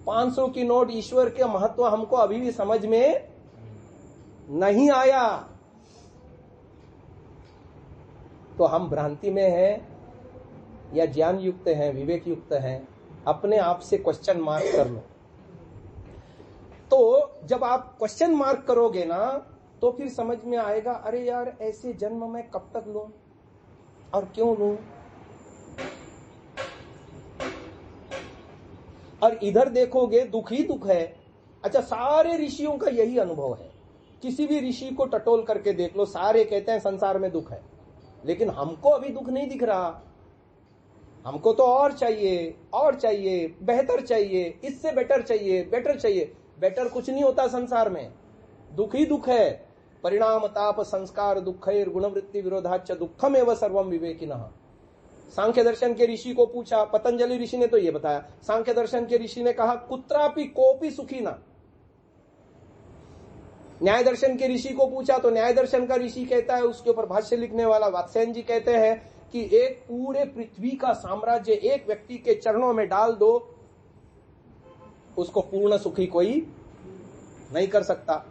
500 की नोट, ईश्वर के महत्व हमको अभी भी समझ में नहीं आया, तो हम भ्रांति में हैं या ज्ञान युक्त हैं, विवेक युक्त हैं? अपने आप से क्वेश्चन मार्क कर लो। तो जब आप क्वेश्चन मार्क करोगे ना, तो फिर समझ में आएगा, अरे यार ऐसे जन्म मैं कब तक लूं और क्यों लूं। और इधर देखोगे दुख ही दुख है। अच्छा, सारे ऋषियों का यही अनुभव है, किसी भी ऋषि को टटोल करके देख लो, सारे कहते हैं संसार में दुख है, लेकिन हमको अभी दुख नहीं दिख रहा। हमको तो और चाहिए, और चाहिए, बेहतर चाहिए, इससे बेटर चाहिए, बेटर चाहिए। बेटर कुछ नहीं होता संसार में, दुख ही दुख है। परिणाम ताप संस्कार दुखैर गुणवृत्ति विरोधाच दुखमेव सर्वम विवेकिनः। सांख्य दर्शन के ऋषि को पूछा, पतंजलि ऋषि ने तो ये बताया। सांख्य दर्शन के ऋषि ने कहा कुत्रापि कोपि सुखी ना। न्याय दर्शन के ऋषि को पूछा तो न्याय दर्शन का ऋषि कहता है, उसके ऊपर भाष्य लिखने वाला वात्स्यायन जी कहते हैं कि एक पूरे पृथ्वी का साम्राज्य एक व्यक्ति के चरणों में डाल दो, उसको पूर्ण सुखी कोई नहीं कर सकता।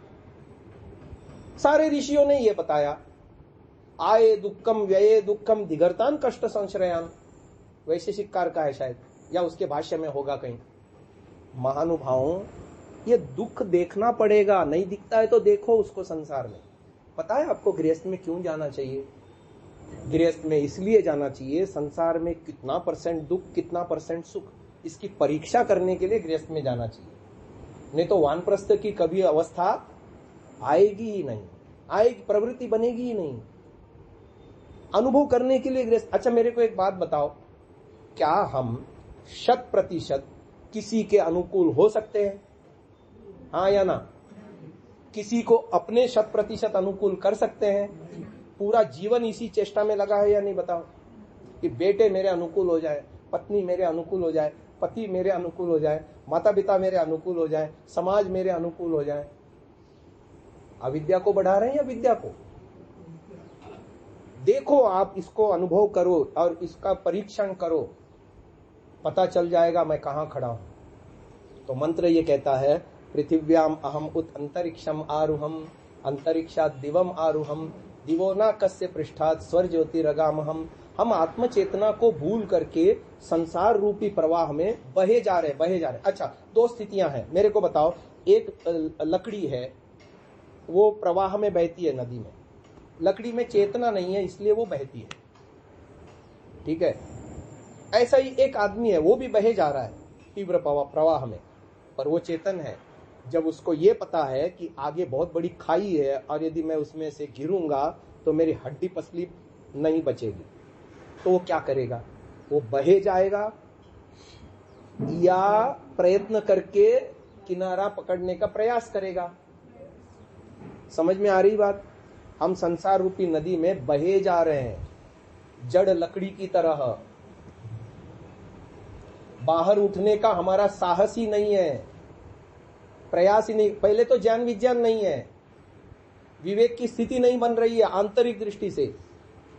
सारे ऋषियों ने यह बताया। आए दुक्कम व्यये दुक्कम दिगर्तान कष्ट संश्रयान, वैशेषिककार का है शायद, या उसके भाष्य में होगा कहीं। महानुभावों, ये दुख देखना पड़ेगा, नहीं दिखता है तो देखो उसको संसार में। पता है आपको गृहस्थ में क्यों जाना चाहिए? गृहस्थ में इसलिए जाना चाहिए, संसार में कितना % दुख कितना % सुख, इसकी परीक्षा करने के लिए गृहस्थ में जाना चाहिए। नहीं तो वानप्रस्थ की कभी अवस्था आएगी ही नहीं, आएगी, प्रवृत्ति बनेगी ही नहीं। अनुभव करने के लिए गृहस्थ। अच्छा मेरे को एक बात बताओ, क्या हम 100% किसी के अनुकूल हो सकते हैं? हाँ या ना? किसी को अपने 100% अनुकूल कर सकते हैं? पूरा जीवन इसी चेष्टा में लगा है या नहीं? बताओ कि बेटे मेरे अनुकूल हो जाए, पत्नी मेरे अनुकूल हो जाए, पति मेरे अनुकूल हो जाए, माता पिता मेरे अनुकूल हो जाए, समाज मेरे अनुकूल हो जाए। अविद्या को बढ़ा रहे हैं या विद्या को? देखो, आप इसको अनुभव करो और इसका परीक्षण करो, पता चल जाएगा मैं कहां खड़ा हूं। तो मंत्र ये कहता है, पृथिव्याम अहम उत अंतरिक्षम आरुहम अंतरिक्षात दिवम आरुहम दिवो न कस्य पृष्ठात स्वर ज्योतिरगाम। हम आत्मचेतना को भूल करके संसार रूपी प्रवाह में बहे जा रहे। अच्छा, दो स्थितियां हैं, मेरे को बताओ। एक लकड़ी है, वो प्रवाह में बहती है नदी में, लकड़ी में चेतना नहीं है इसलिए वो बहती है, ठीक है। ऐसा ही एक आदमी है, वो भी बहे जा रहा है तीव्र प्रवाह में, पर वो चेतन है। जब उसको ये पता है कि आगे बहुत बड़ी खाई है और यदि मैं उसमें से गिरूंगा तो मेरी हड्डी पसली नहीं बचेगी, तो वो क्या करेगा? वो बहे जाएगा या प्रयत्न करके किनारा पकड़ने का प्रयास करेगा? समझ में आ रही बात? हम संसार रूपी नदी में बहे जा रहे हैं जड़ लकड़ी की तरह। बाहर उठने का हमारा साहस ही नहीं है, प्रयास ही नहीं। पहले तो ज्ञान विज्ञान नहीं है, विवेक की स्थिति नहीं बन रही है आंतरिक दृष्टि से,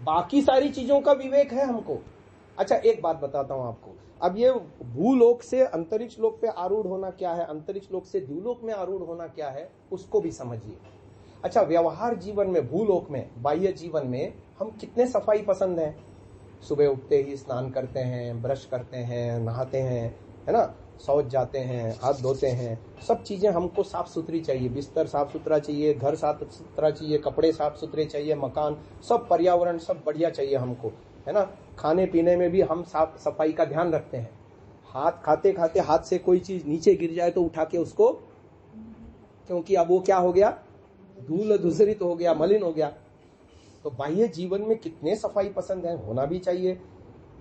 बाकी सारी चीजों का विवेक है हमको। अच्छा एक बात बताता हूं आपको, अब ये भूलोक से अंतरिक्ष लोक पे आरूढ़ होना क्या है, अंतरिक्ष लोक से द्यूलोक में आरूढ़ होना क्या है, उसको भी समझिए। अच्छा, व्यवहार जीवन में, भूलोक में, बाह्य जीवन में हम कितने सफाई पसंद हैं? सुबह उठते ही स्नान करते हैं, ब्रश करते हैं, नहाते हैं, है ना, शौच जाते हैं, हाथ धोते हैं, सब चीजें हमको साफ सुथरी चाहिए। बिस्तर साफ सुथरा चाहिए, घर साफ सुथरा चाहिए, कपड़े साफ सुथरे चाहिए, मकान, सब पर्यावरण सब बढ़िया चाहिए हमको, है ना। खाने पीने में भी हम साफ सफाई का ध्यान रखते हैं। हाथ खाते खाते हाथ से कोई चीज नीचे गिर जाए तो उठा के उसको, क्योंकि अब वो क्या हो गया, धूल दूसरित हो गया, मलिन हो गया। तो बाह्य जीवन में कितने सफाई पसंद है, होना भी चाहिए।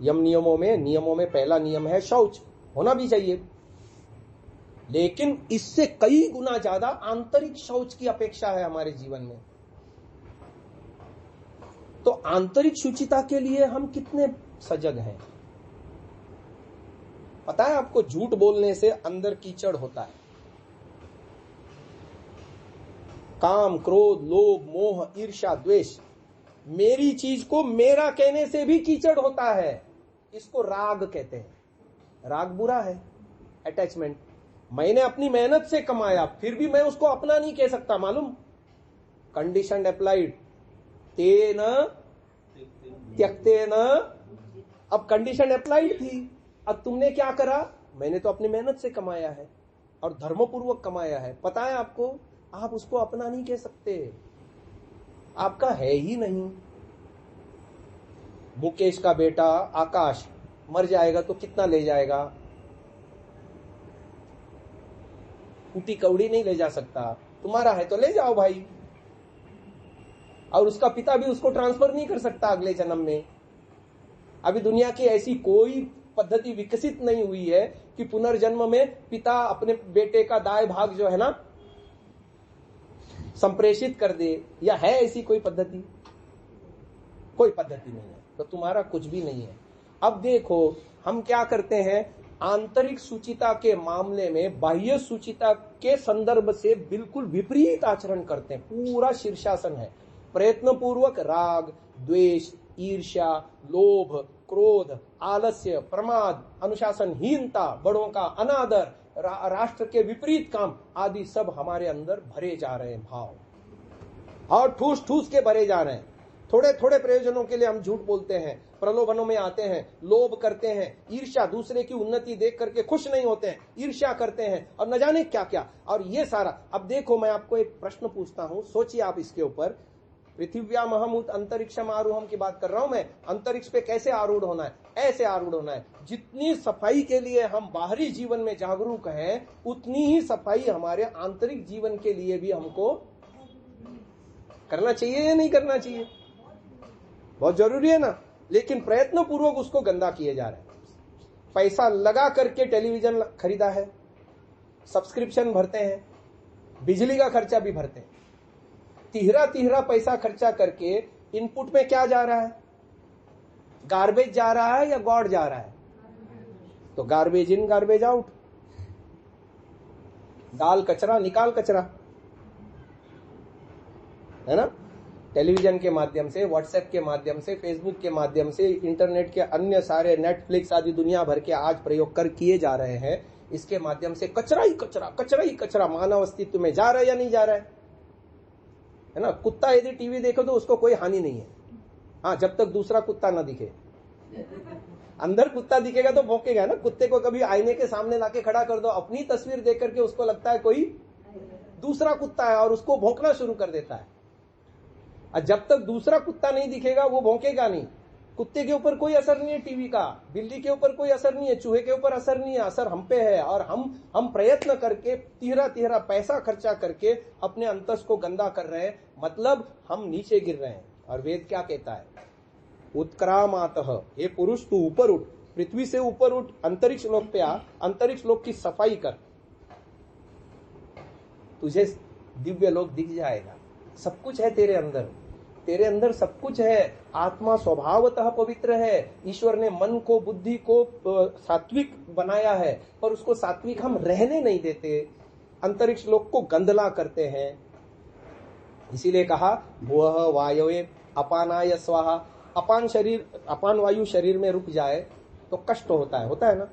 यम नियमों में पहला नियम है शौच, होना भी चाहिए। लेकिन इससे कई गुना ज्यादा आंतरिक शौच की अपेक्षा है हमारे जीवन में। तो आंतरिक शुचिता के लिए हम कितने सजग हैं? पता है आपको, झूठ बोलने से अंदर कीचड़ होता है। काम, क्रोध, लोभ, मोह, ईर्ष्या, द्वेष, मेरी चीज को मेरा कहने से भी कीचड़ होता है। इसको राग कहते हैं। राग बुरा है, अटैचमेंट। मैंने अपनी मेहनत से कमाया, फिर भी मैं उसको अपना नहीं कह सकता, मालूम? कंडीशन अप्लाइड, तेन त्यक्तेन। अब कंडीशन अप्लाइड थी, अब तुमने क्या करा? मैंने तो अपनी मेहनत से कमाया है और धर्मपूर्वक कमाया है। पता है आपको, आप उसको अपना नहीं कह सकते, आपका है ही नहीं। मुकेश का बेटा आकाश मर जाएगा तो कितना ले जाएगा? फूटी कौड़ी नहीं ले जा सकता। तुम्हारा है तो ले जाओ भाई। और उसका पिता भी उसको ट्रांसफर नहीं कर सकता अगले जन्म में। अभी दुनिया की ऐसी कोई पद्धति विकसित नहीं हुई है कि पुनर्जन्म में पिता अपने बेटे का दाएं भाग जो है ना संप्रेषित कर दे, या है ऐसी कोई पद्धति? कोई पद्धति नहीं है, तो तुम्हारा कुछ भी नहीं है। अब देखो हम क्या करते हैं, आंतरिक सूचिता के मामले में बाह्य सूचिता के संदर्भ से बिल्कुल विपरीत आचरण करते हैं, पूरा शीर्षासन है। प्रयत्न पूर्वक राग, द्वेष, ईर्ष्या, लोभ, क्रोध, आलस्य, प्रमाद, अनुशासनहीनता, बड़ों का अनादर, राष्ट्र के विपरीत काम आदि सब हमारे अंदर भरे जा रहे हैं भाव, और ठूस ठूस के भरे जा रहे हैं। थोड़े थोड़े प्रयोजनों के लिए हम झूठ बोलते हैं, प्रलोभनों में आते हैं, लोभ करते हैं, ईर्ष्या, दूसरे की उन्नति देख करके खुश नहीं होते हैं, ईर्ष्या करते हैं, और न जाने क्या क्या। और ये सारा, अब देखो मैं आपको एक प्रश्न पूछता हूं, सोचिए आप इसके ऊपर। पृथिव्याम अहमूत अंतरिक्षम आरूढ़ की बात कर रहा हूं मैं। अंतरिक्ष पे कैसे आरूढ़ होना है? ऐसे आरूढ़ होना है। जितनी सफाई के लिए हम बाहरी जीवन में जागरूक हैं, उतनी ही सफाई हमारे आंतरिक जीवन के लिए भी हमको करना चाहिए या नहीं करना चाहिए? बहुत जरूरी है ना। लेकिन प्रयत्न पूर्वक उसको गंदा किए जा रहे हैं। पैसा लगा करके टेलीविजन खरीदा है, सब्सक्रिप्शन भरते हैं, बिजली का खर्चा भी भरते हैं, तिहरा पैसा खर्चा करके इनपुट में क्या जा रहा है? गार्बेज जा रहा है या गॉड जा रहा है? तो गार्बेज इन गार्बेज आउट, डाल कचरा निकाल कचरा, है ना। टेलीविजन के माध्यम से, व्हाट्सएप के माध्यम से, फेसबुक के माध्यम से, इंटरनेट के अन्य सारे नेटफ्लिक्स आदि दुनिया भर के आज प्रयोग कर किए जा रहे हैं। इसके माध्यम से कचरा ही कचरा, कचरा ही कचरा मानव अस्तित्व में जा रहा है या नहीं जा रहा है ना। कुत्ता यदि टीवी देखो तो उसको कोई हानि नहीं है, हाँ, जब तक दूसरा कुत्ता ना दिखे। अंदर कुत्ता दिखेगा तो भौंकेगा ना। कुत्ते को कभी आईने के सामने लाके खड़ा कर दो, अपनी तस्वीर देख करके उसको लगता है कोई दूसरा कुत्ता है और उसको भौंकना शुरू कर देता है। और जब तक दूसरा कुत्ता नहीं दिखेगा वो भौंकेगा नहीं। कुत्ते के ऊपर कोई असर नहीं है टीवी का, बिल्ली के ऊपर कोई असर नहीं है, चूहे के ऊपर असर नहीं है, असर हम पे है। और हम प्रयत्न करके तिहरा पैसा खर्चा करके अपने अंतस को गंदा कर रहे हैं, मतलब हम नीचे गिर रहे हैं। और वेद क्या कहता है? उत्क्रामातः, हे पुरुष तू ऊपर उठ, पृथ्वी से ऊपर उठ, अंतरिक्ष लोक पे आ, अंतरिक्ष लोक की सफाई कर, तुझे दिव्य लोक दिख जाएगा। सब कुछ है तेरे अंदर सब कुछ है। आत्मा स्वभावतः पवित्र है। ईश्वर ने मन को, बुद्धि को सात्विक बनाया है, पर उसको सात्विक हम रहने नहीं देते, अंतरिक्ष लोक को गंदला करते हैं। इसीलिए कहा भुवः वायवे अपानाय स्वाहा। अपान वायु शरीर में रुक जाए तो कष्ट होता है ना,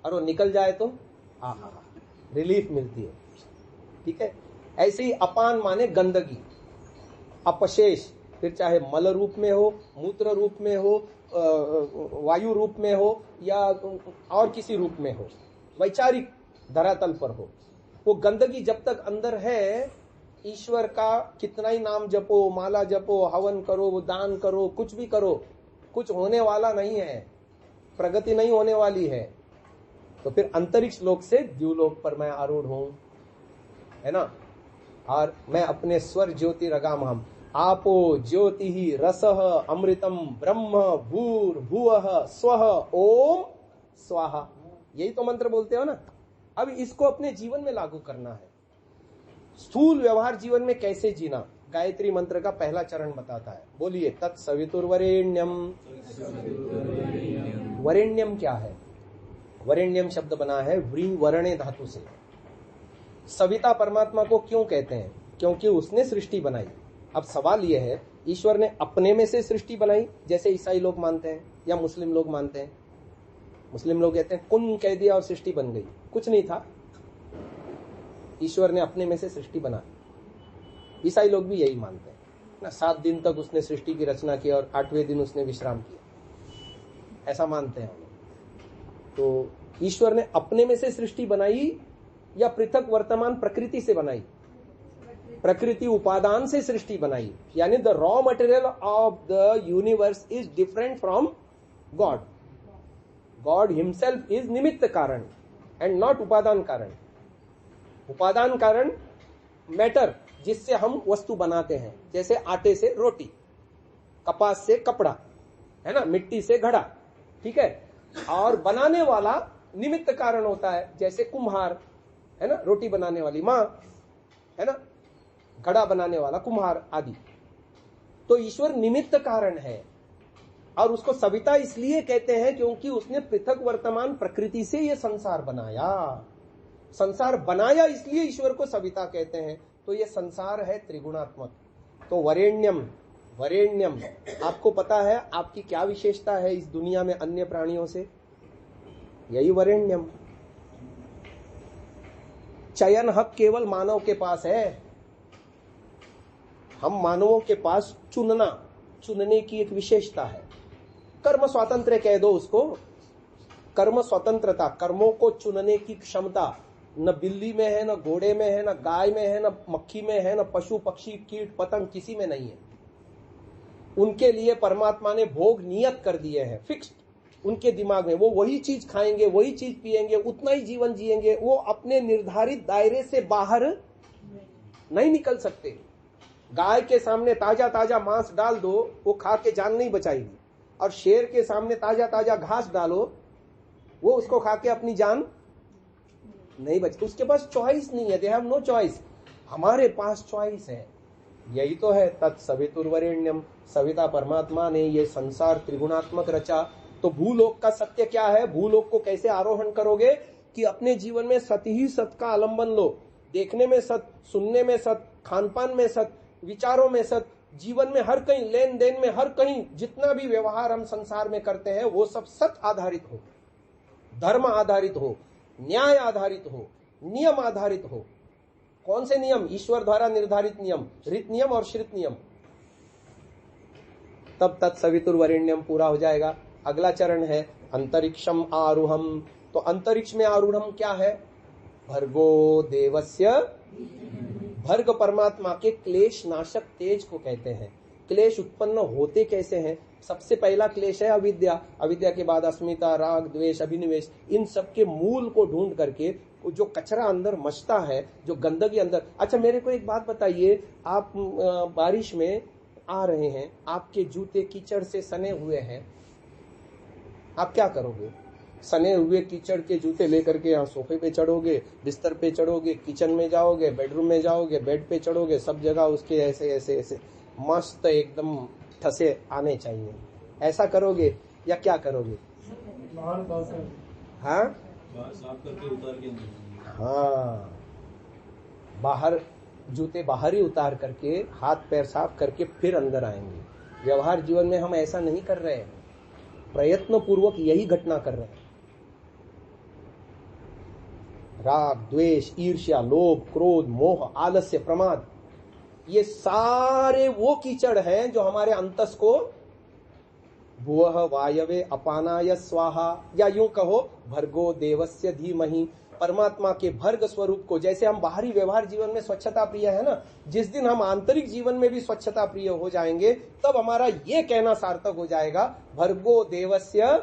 और वो निकल जाए तो आहा रिलीफ मिलती है। ठीक है, ऐसे ही अपान माने गंदगी, अपशेष, फिर चाहे मल रूप में हो, मूत्र रूप में हो, वायु रूप में हो, या और किसी रूप में हो, वैचारिक धरातल पर हो, वो गंदगी जब तक अंदर है, ईश्वर का कितना ही नाम जपो, माला जपो, हवन करो, दान करो, कुछ भी करो, कुछ होने वाला नहीं है, प्रगति नहीं होने वाली है। तो फिर अंतरिक्ष लोक से द्युलोक पर मैं आरूढ़ हूं, है ना। और मैं अपने स्वर ज्योति रगामहम, आपो ज्योति ही रसः अमृतम ब्रह्म भूर्भुवः स्वः ओम स्वाहा। यही तो मंत्र बोलते हो ना। अब इसको अपने जीवन में लागू करना है। स्थूल व्यवहार जीवन में कैसे जीना, गायत्री मंत्र का पहला चरण बताता है। बोलिए तत्सवितुर्वरेण्यम। वरेण्यम क्या है? वरेण्यम शब्द बना है व्रीवरणे धातु से। सविता परमात्मा को क्यों कहते हैं? क्योंकि उसने सृष्टि बनाई। अब सवाल यह है, ईश्वर ने अपने में से सृष्टि बनाई, जैसे ईसाई लोग मानते हैं या मुस्लिम लोग मानते हैं। मुस्लिम लोग कहते हैं कुन कह दिया और सृष्टि बन गई, कुछ नहीं था, ईश्वर ने अपने में से सृष्टि बनाई। ईसाई लोग भी यही मानते हैं ना, 7 दिन तक उसने सृष्टि की रचना की और 8वें दिन उसने विश्राम किया, ऐसा मानते हैं। तो ईश्वर ने अपने में से सृष्टि बनाई या पृथक वर्तमान प्रकृति से बनाई? प्रकृति उपादान से सृष्टि बनाई, यानी the raw material of the universe is different from God. God himself is निमित्त कारण एंड नॉट उपादान कारण। उपादान कारण मैटर, जिससे हम वस्तु बनाते हैं, जैसे आटे से रोटी, कपास से कपड़ा, है ना, मिट्टी से घड़ा, ठीक है। और बनाने वाला निमित्त कारण होता है, जैसे कुम्हार, है ना, रोटी बनाने वाली माँ, है ना। घड़ा बनाने वाला कुम्हार आदि। तो ईश्वर निमित्त कारण है, और उसको सविता इसलिए कहते हैं क्योंकि उसने पृथक वर्तमान प्रकृति से ये संसार बनाया। संसार बनाया इसलिए ईश्वर को सविता कहते हैं। तो ये संसार है त्रिगुणात्मक। तो वरेण्यम, वरेण्यम, आपको पता है आपकी क्या विशेषता है इस दुनिया में अन्य प्राणियों से? यही वरेण्यम। चयन हक केवल मानव के पास है। हम मानवों के पास चुनने की एक विशेषता है। कर्म स्वातंत्र कह दो उसको, कर्म स्वतंत्रता, कर्मों को चुनने की क्षमता न बिल्ली में है, न घोड़े में है, न गाय में है, न मक्खी में है, न पशु पक्षी कीट पतंग किसी में नहीं है। उनके लिए परमात्मा ने भोग नियत कर दिए हैं, फिक्स्ड उनके दिमाग में। वो वही चीज खाएंगे, वही चीज पिएंगे, उतना ही जीवन जिएंगे। वो अपने निर्धारित दायरे से बाहर नहीं निकल सकते। गाय के सामने ताजा ताजा मांस डाल दो, वो खा के जान नहीं बचाएगी, और शेर के सामने ताजा ताजा घास डालो, वो उसको खा के अपनी जान नहीं बचती। उसके पास चॉइस नहीं है, दे हैव नो चॉइस। हमारे पास चॉइस है। यही तो है तत्सवितुर्वरेण्यम, सविता परमात्मा ने ये संसार त्रिगुणात्मक रचा। तो भूलोक का सत्य क्या है? भूलोक को कैसे आरोहण करोगे? कि अपने जीवन में सत ही सत का आलंबन लो। देखने में सत, सुनने में सत, खानपान में सत, विचारों में सत, जीवन में हर कहीं, लेन देन में हर कहीं, जितना भी व्यवहार हम संसार में करते हैं वो सब सत आधारित हो, धर्म आधारित हो, न्याय आधारित हो, नियम आधारित हो। कौन से नियम? ईश्वर द्वारा निर्धारित नियम, ऋत नियम और श्रित नियम। तब तत्सवितुर्वरेण्यम पूरा हो जाएगा। अगला चरण है अंतरिक्षम आरूढ़म। तो अंतरिक्ष में आरूढ़म क्या है? भर्गो देवस्य, भर्ग परमात्मा के क्लेश नाशक तेज को कहते हैं। क्लेश उत्पन्न होते कैसे हैं? सबसे पहला क्लेश है अविद्या। अविद्या के बाद अस्मिता, राग, द्वेष, अभिनिवेश। इन सब के मूल को ढूंढ करके जो कचरा अंदर मचता है, जो गंदगी अंदर। अच्छा, मेरे को एक बात बताइए, आप बारिश में आ रहे हैं, आपके जूते कीचड़ से सने हुए हैं, आप क्या करोगे? सने हुए कीचड़ के जूते लेकर के यहाँ सोफे पे चढ़ोगे, बिस्तर पे चढ़ोगे, किचन में जाओगे, बेडरूम में जाओगे, बेड पे चढ़ोगे, सब जगह उसके ऐसे ऐसे ऐसे मस्त एकदम ठसे आने चाहिए। ऐसा करोगे या क्या करोगे? हाँ साफ करके उतार के, हाँ, बाहर जूते बाहर ही उतार करके, हाथ पैर साफ करके फिर अंदर आएंगे। व्यवहार जीवन में हम ऐसा नहीं कर रहे हैं, प्रयत्न पूर्वक यही घटना कर रहे हैं। राग, द्वेष, ईर्ष्या, लोभ, क्रोध, मोह, आलस्य, प्रमाद, ये सारे वो कीचड़ हैं जो हमारे अंतस को भुवः वायवे अपानाय स्वाहा, या यूं कहो भर्गो देवस्य धीमहि, परमात्मा के भर्ग स्वरूप को। जैसे हम बाहरी व्यवहार जीवन में स्वच्छता प्रिय है ना, जिस दिन हम आंतरिक जीवन में भी स्वच्छता प्रिय हो जाएंगे, तब हमारा ये कहना सार्थक हो जाएगा भर्गो देवस्य,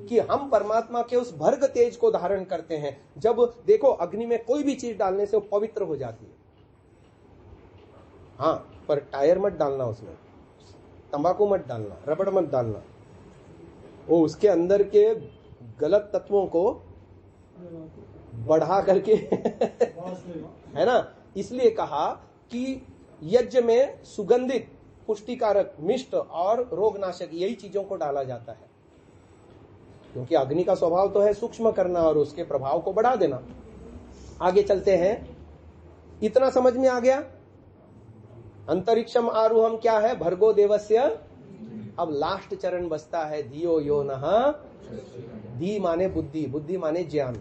कि हम परमात्मा के उस भर्ग तेज को धारण करते हैं। जब देखो अग्नि में कोई भी चीज डालने से वो पवित्र हो जाती है। हाँ, पर टायर मत डालना, उसमें तंबाकू मत डालना, रबड़ मत डालना, वो उसके अंदर के गलत तत्वों को बढ़ा करके है ना। इसलिए कहा कि यज्ञ में सुगंधित, पुष्टिकारक, मिष्ट और रोगनाशक, यही चीजों को डाला जाता है, क्योंकि अग्नि का स्वभाव तो है सूक्ष्म करना और उसके प्रभाव को बढ़ा देना। आगे चलते हैं। इतना समझ में आ गया? अंतरिक्षम आरूहम क्या है? भर्गो देवस्य। अब लास्ट चरण बचता है धियो यो नः। धी माने बुद्धि, बुद्धि माने ज्ञान।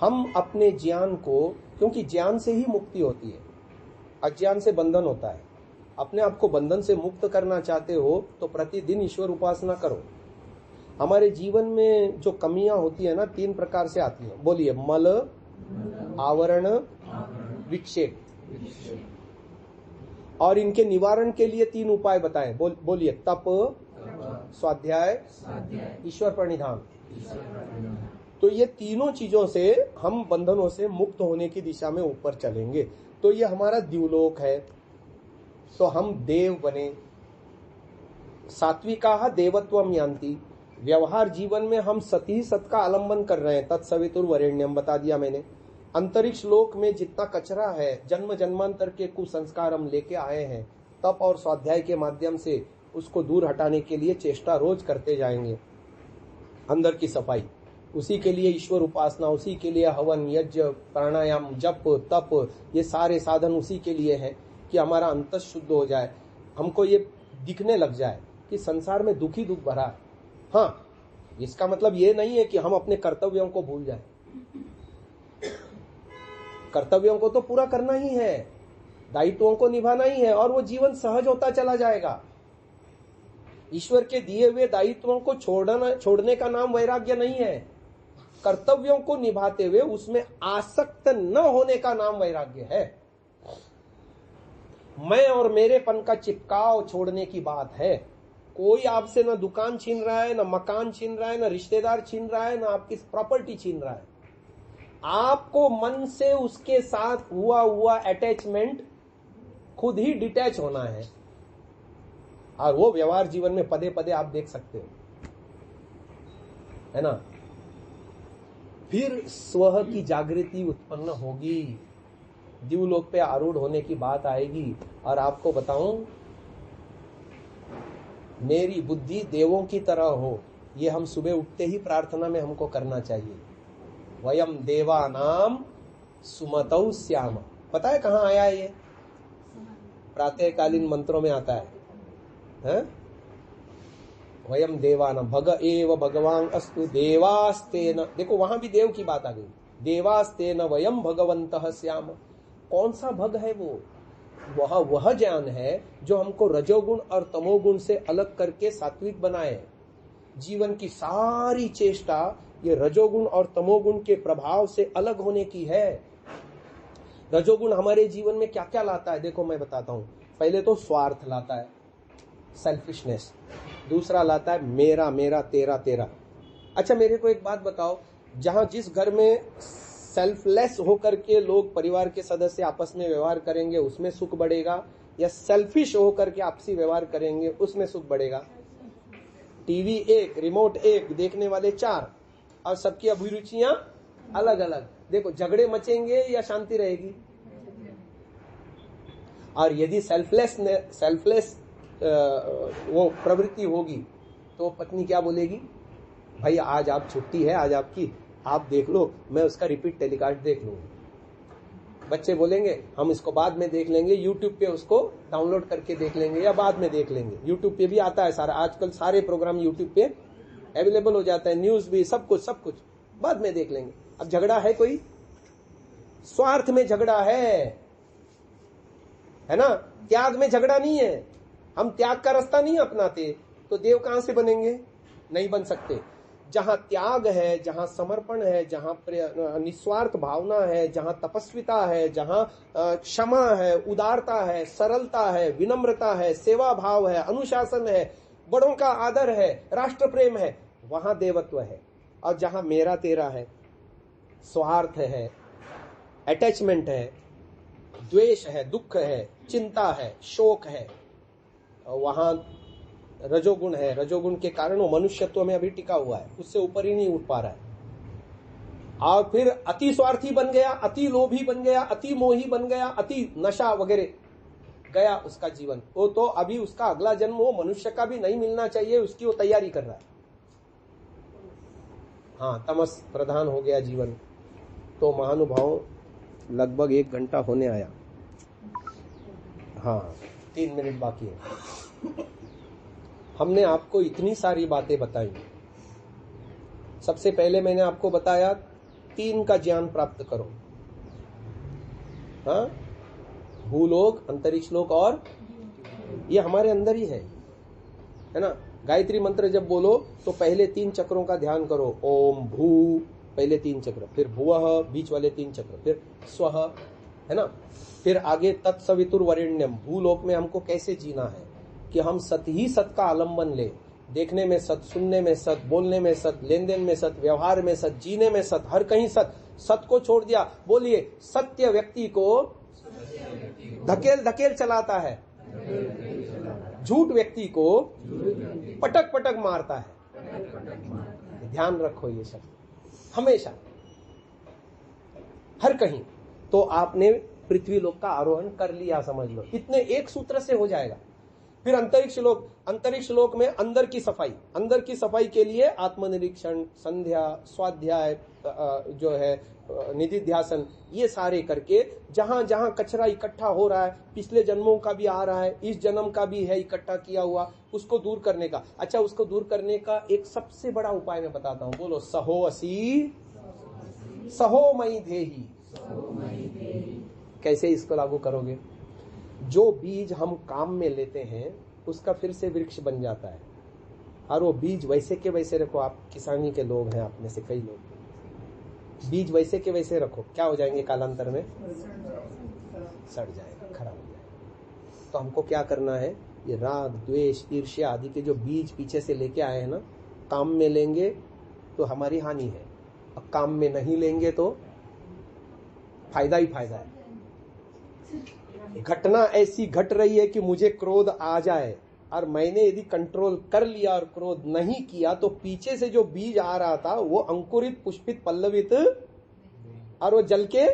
हम अपने ज्ञान को, क्योंकि ज्ञान से ही मुक्ति होती है, अज्ञान से बंधन होता है। अपने आप को बंधन से मुक्त करना चाहते हो तो प्रतिदिन ईश्वर उपासना करो। हमारे जीवन में जो कमियां होती है ना, 3 प्रकार से आती है। बोलिए, मल, आवरण, विक्षेप। और इनके निवारण के लिए 3 उपाय बताए। बोलिए, तप, स्वाध्याय, ईश्वर प्रणिधान। तो ये तीनों चीजों से हम बंधनों से मुक्त होने की दिशा में ऊपर चलेंगे। तो ये हमारा द्युलोक है। तो हम देव बने। सात्विका देवत्वम यान्ति। व्यवहार जीवन में हम सती सत का आलंबन कर रहे हैं, तत्सवितुर्वरेण्यम बता दिया मैंने। अंतरिक्ष लोक में जितना कचरा है, जन्म जन्मांतर के कुसंस्कार हम लेके आए हैं, तप और स्वाध्याय के माध्यम से उसको दूर हटाने के लिए चेष्टा रोज करते जाएंगे। अंदर की सफाई, उसी के लिए ईश्वर उपासना, उसी के लिए हवन, यज्ञ, प्राणायाम, जप, तप, ये सारे साधन उसी के लिए है कि हमारा अंतस शुद्ध हो जाए, हमको ये दिखने लग जाए कि संसार में दुख ही दुख भरा है। हाँ, इसका मतलब ये नहीं है कि हम अपने कर्तव्यों को भूल जाए। कर्तव्यों को तो पूरा करना ही है, दायित्वों को निभाना ही है, और वो जीवन सहज होता चला जाएगा। ईश्वर के दिए हुए दायित्वों को छोड़ने का नाम वैराग्य नहीं है। कर्तव्यों को निभाते हुए उसमें आसक्त न होने का नाम वैराग्य है। मैं और मेरेपन का चिपकाव छोड़ने की बात है। कोई आपसे न दुकान छीन रहा है, न मकान छीन रहा है, न रिश्तेदार छीन रहा है, न आपकी प्रॉपर्टी छीन रहा है। आपको मन से उसके साथ हुआ अटैचमेंट खुद ही डिटैच होना है, और वो व्यवहार जीवन में पदे पदे आप देख सकते हो, है ना। फिर स्व की जागृति उत्पन्न होगी, दिवलोक पे आरूढ़ होने की बात आएगी। और आपको बताऊं, मेरी बुद्धि देवों की तरह हो, ये हम सुबह उठते ही प्रार्थना में हमको करना चाहिए। वयम देवानाम सुमतौ श्याम। पता है कहाँ आया ये? प्रातःकालीन मंत्रों में आता है? वयम देवानाम भग एव भगवान अस्तु देवास्तेन। देखो वहां भी देव की बात आ गई। देवास्तेन वयम भगवन्तः श्याम। कौन सा भग है वो? वह ज्ञान है जो हमको रजोगुण और तमोगुण से अलग करके सात्विक बनाए। जीवन की सारी चेष्टा ये रजोगुण और तमोगुण के प्रभाव से अलग होने की है। रजोगुण हमारे जीवन में क्या क्या लाता है, देखो मैं बताता हूं। पहले तो स्वार्थ लाता है, सेल्फिशनेस। दूसरा लाता है मेरा मेरा तेरा तेरा। अच्छा मेरे को एक बात बताओ, जहां जिस घर में सेल्फलेस होकर के लोग, परिवार के सदस्य आपस में व्यवहार करेंगे, उसमें सुख बढ़ेगा, या सेल्फिश होकर के आपसी व्यवहार करेंगे उसमें सुख बढ़ेगा? टीवी एक, रिमोट एक, देखने वाले चार, और सबकी अभिरुचियां अलग अलग। देखो झगड़े मचेंगे या शांति रहेगी? और यदि सेल्फलेस वो प्रवृत्ति होगी तो पत्नी क्या बोलेगी? भाई आज आप छुट्टी है, आज आपकी, आप देख लो, मैं उसका रिपीट टेलीकास्ट देख लूंगा। बच्चे बोलेंगे हम इसको बाद में देख लेंगे, यूट्यूब पे उसको डाउनलोड करके देख लेंगे, या बाद में देख लेंगे। यूट्यूब पे भी आता है सारा, आजकल सारे प्रोग्राम यूट्यूब पे अवेलेबल हो जाता है, न्यूज भी, सब कुछ बाद में देख लेंगे। अब झगड़ा है कोई? स्वार्थ में झगड़ा है ना। त्याग में झगड़ा नहीं है। हम त्याग का रास्ता नहीं अपनाते तो देव कहां से बनेंगे? नहीं बन सकते। जहां त्याग है, जहां समर्पण है, जहां निस्वार्थ भावना है, जहां तपस्विता है, जहां क्षमा है, उदारता है, सरलता है, विनम्रता है, सेवा भाव है, अनुशासन है, बड़ों का आदर है, राष्ट्र प्रेम है, वहां देवत्व है। और जहां मेरा तेरा है, स्वार्थ है, अटैचमेंट है, द्वेष है, दुख है, चिंता है, शोक है, वहां रजोगुण है। रजोगुण के कारण वो मनुष्यत्व में अभी टिका हुआ है, उससे ऊपर ही नहीं उठ पा रहा है। और फिर अति स्वार्थी बन गया, अति लोभी बन गया, अति मोही बन गया, अति नशा वगैरह गया उसका जीवन। वो तो अभी उसका अगला जन्म वो मनुष्य का भी नहीं मिलना चाहिए, उसकी वो तैयारी कर रहा है। हाँ, तमस प्रधान हो गया जीवन। तो महानुभाव लगभग 1 घंटा होने आया। हाँ, 3 मिनट बाकी है। हमने आपको इतनी सारी बातें बताई। सबसे पहले मैंने आपको बताया 3 का ज्ञान प्राप्त करो। हाँ, भूलोक, अंतरिक्ष लोक, और ये हमारे अंदर ही है ना। गायत्री मंत्र जब बोलो तो पहले 3 चक्रों का ध्यान करो। ओम भू, पहले 3 चक्र, फिर भुवः, बीच वाले 3 चक्र, फिर स्वः, है ना। फिर आगे तत्सवितुर्वरेण्यम। भूलोक में हमको कैसे जीना है कि हम सत ही सत का आलम्बन ले। देखने में सत, सुनने में सत, बोलने में सत, लेन देन में सत, व्यवहार में सत, जीने में सत, हर कहीं सत। सत को छोड़ दिया, बोलिए सत्य व्यक्ति को धकेल धकेल चलाता है, झूठ व्यक्ति को पटक पटक मारता है। ध्यान रखो ये शब्द हमेशा। हर कहीं, तो आपने पृथ्वी लोक का आरोहण कर लिया, समझ लो। इतने एक सूत्र से हो जाएगा। फिर अंतरिक्ष लोक में अंदर की सफाई के लिए आत्मनिरीक्षण, संध्या, स्वाध्याय, जो है निधिध्यासन, ये सारे करके जहां जहां कचरा इकट्ठा हो रहा है, पिछले जन्मों का भी आ रहा है, इस जन्म का भी है इकट्ठा किया हुआ, उसको दूर करने का। अच्छा, उसको दूर करने का एक सबसे बड़ा उपाय मैं बताता हूं, बोलो सहो असी सहो मई धेहि। कैसे इसको लागू करोगे? जो बीज हम काम में लेते हैं उसका फिर से वृक्ष बन जाता है, और वो बीज वैसे के वैसे रखो। आप किसानी के लोग हैं, आप में से कई लोग, बीज वैसे के वैसे रखो, क्या हो जाएंगे? कालांतर में सड़ जाएगा, खराब हो जाएगा। तो हमको क्या करना है? ये राग, द्वेष, ईर्ष्या आदि के जो बीज पीछे से लेके आए हैं ना, काम में लेंगे तो हमारी हानि है, और काम में नहीं लेंगे तो फायदा ही फायदा है। घटना ऐसी घट रही है कि मुझे क्रोध आ जाए, और मैंने यदि कंट्रोल कर लिया और क्रोध नहीं किया, तो पीछे से जो बीज आ रहा था वो अंकुरित, पुष्पित, पल्लवित, और वो जल के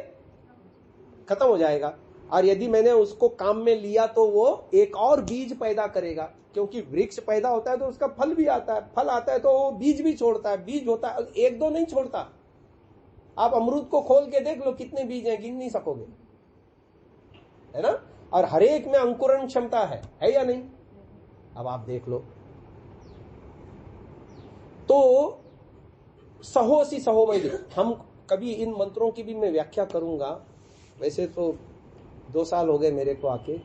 खत्म हो जाएगा। और यदि मैंने उसको काम में लिया तो वो एक और बीज पैदा करेगा, क्योंकि वृक्ष पैदा होता है तो उसका फल भी आता है, फल आता है तो वो बीज भी छोड़ता है, बीज होता है, एक दो नहीं छोड़ता। आप अमरूद को खोल के देख लो, कितने बीज हैं, गिन नहीं सकोगे, है ना? और हर एक में अंकुरण क्षमता है या नहीं? अब आप देख लो। तो सहोसी सहोमय, हम कभी इन मंत्रों की भी मैं व्याख्या करूंगा। वैसे तो 2 साल हो गए मेरे को आके,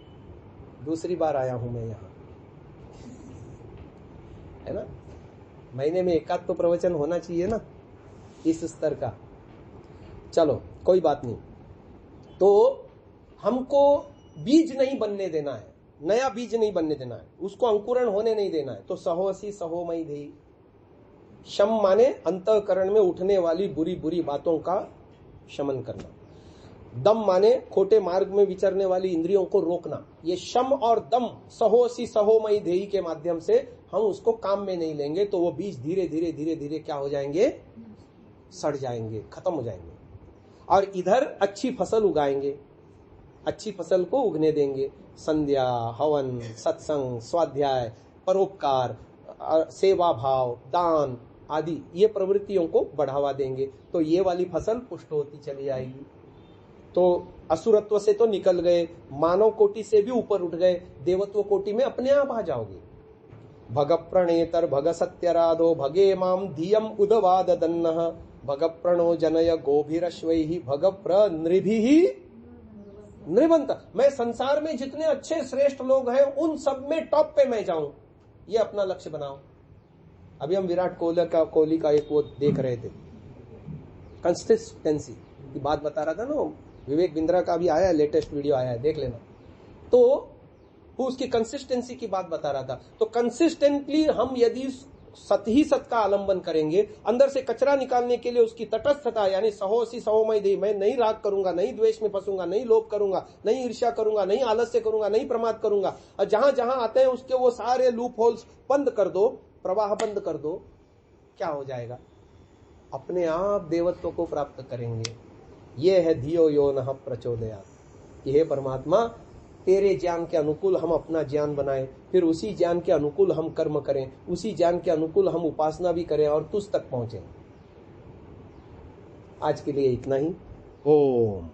दूसरी बार आया हूं मैं यहां, है ना? महीने में 1 आध तो प्रवचन होना चाहिए ना इस स्तर का। चलो कोई बात नहीं। तो हमको बीज नहीं बनने देना है, नया बीज नहीं बनने देना है, उसको अंकुरण होने नहीं देना है। तो सहोसी सहोमयी धेहि, शम माने अंतःकरण में उठने वाली बुरी बुरी बातों का शमन करना, दम माने खोटे मार्ग में विचरने वाली इंद्रियों को रोकना। ये शम और दम सहोसी सहोमयी धेहि के माध्यम से हम उसको काम में नहीं लेंगे तो वो बीज धीरे धीरे धीरे धीरे क्या हो जाएंगे? सड़ जाएंगे, खत्म हो जाएंगे। और इधर अच्छी फसल उगाएंगे, अच्छी फसल को उगने देंगे। संध्या, हवन, सत्संग, स्वाध्याय, परोपकार, सेवा भाव, दान आदि ये प्रवृत्तियों को बढ़ावा देंगे, तो ये वाली फसल पुष्ट होती चली जाएगी। तो असुरत्व से तो निकल गए, मानव कोटि से भी ऊपर उठ गए, देवत्व कोटि में अपने आप आ जाओगे। भग प्रणेतर भग सत्यराधो भगे माम धियम उदवाद दन्नः भग प्रणो जनय गोभिरश्वैहि भग प्रनृभिः नृबंत। मैं संसार में जितने अच्छे श्रेष्ठ लोग हैं उन सब में टॉप पे मैं जाऊं, ये अपना लक्ष्य बनाओ। अभी हम विराट कोहली का एक वो देख रहे थे, कंसिस्टेंसी की बात बता रहा था ना, विवेक बिंद्रा का भी आया है, लेटेस्ट वीडियो आया है, देख लेना। तो वो उसकी कंसिस्टेंसी की बात बता रहा था। तो कंसिस्टेंटली हम यदि सत ही सत का आलंबन करेंगे, अंदर से कचरा निकालने के लिए उसकी तटस्थता यानी सहोसी सहोमयी धेहि, मैं नहीं राग करूंगा, नहीं द्वेष में फंसूंगा, नहीं लोभ करूंगा, नहीं ईर्ष्या करूंगा, नहीं आलस्य करूंगा, नहीं प्रमाद करूंगा, और जहां जहां आते हैं उसके वो सारे लूप होल्स बंद कर दो, प्रवाह बंद कर दो, क्या हो जाएगा? अपने आप देवत्व को प्राप्त करेंगे। ये है धियो यो नः प्रचोदयात्। हे परमात्मा, तेरे ज्ञान के अनुकूल हम अपना ज्ञान बनाएं, फिर उसी ज्ञान के अनुकूल हम कर्म करें, उसी ज्ञान के अनुकूल हम उपासना भी करें और तुझ तक पहुंचें। आज के लिए इतना ही। ओम।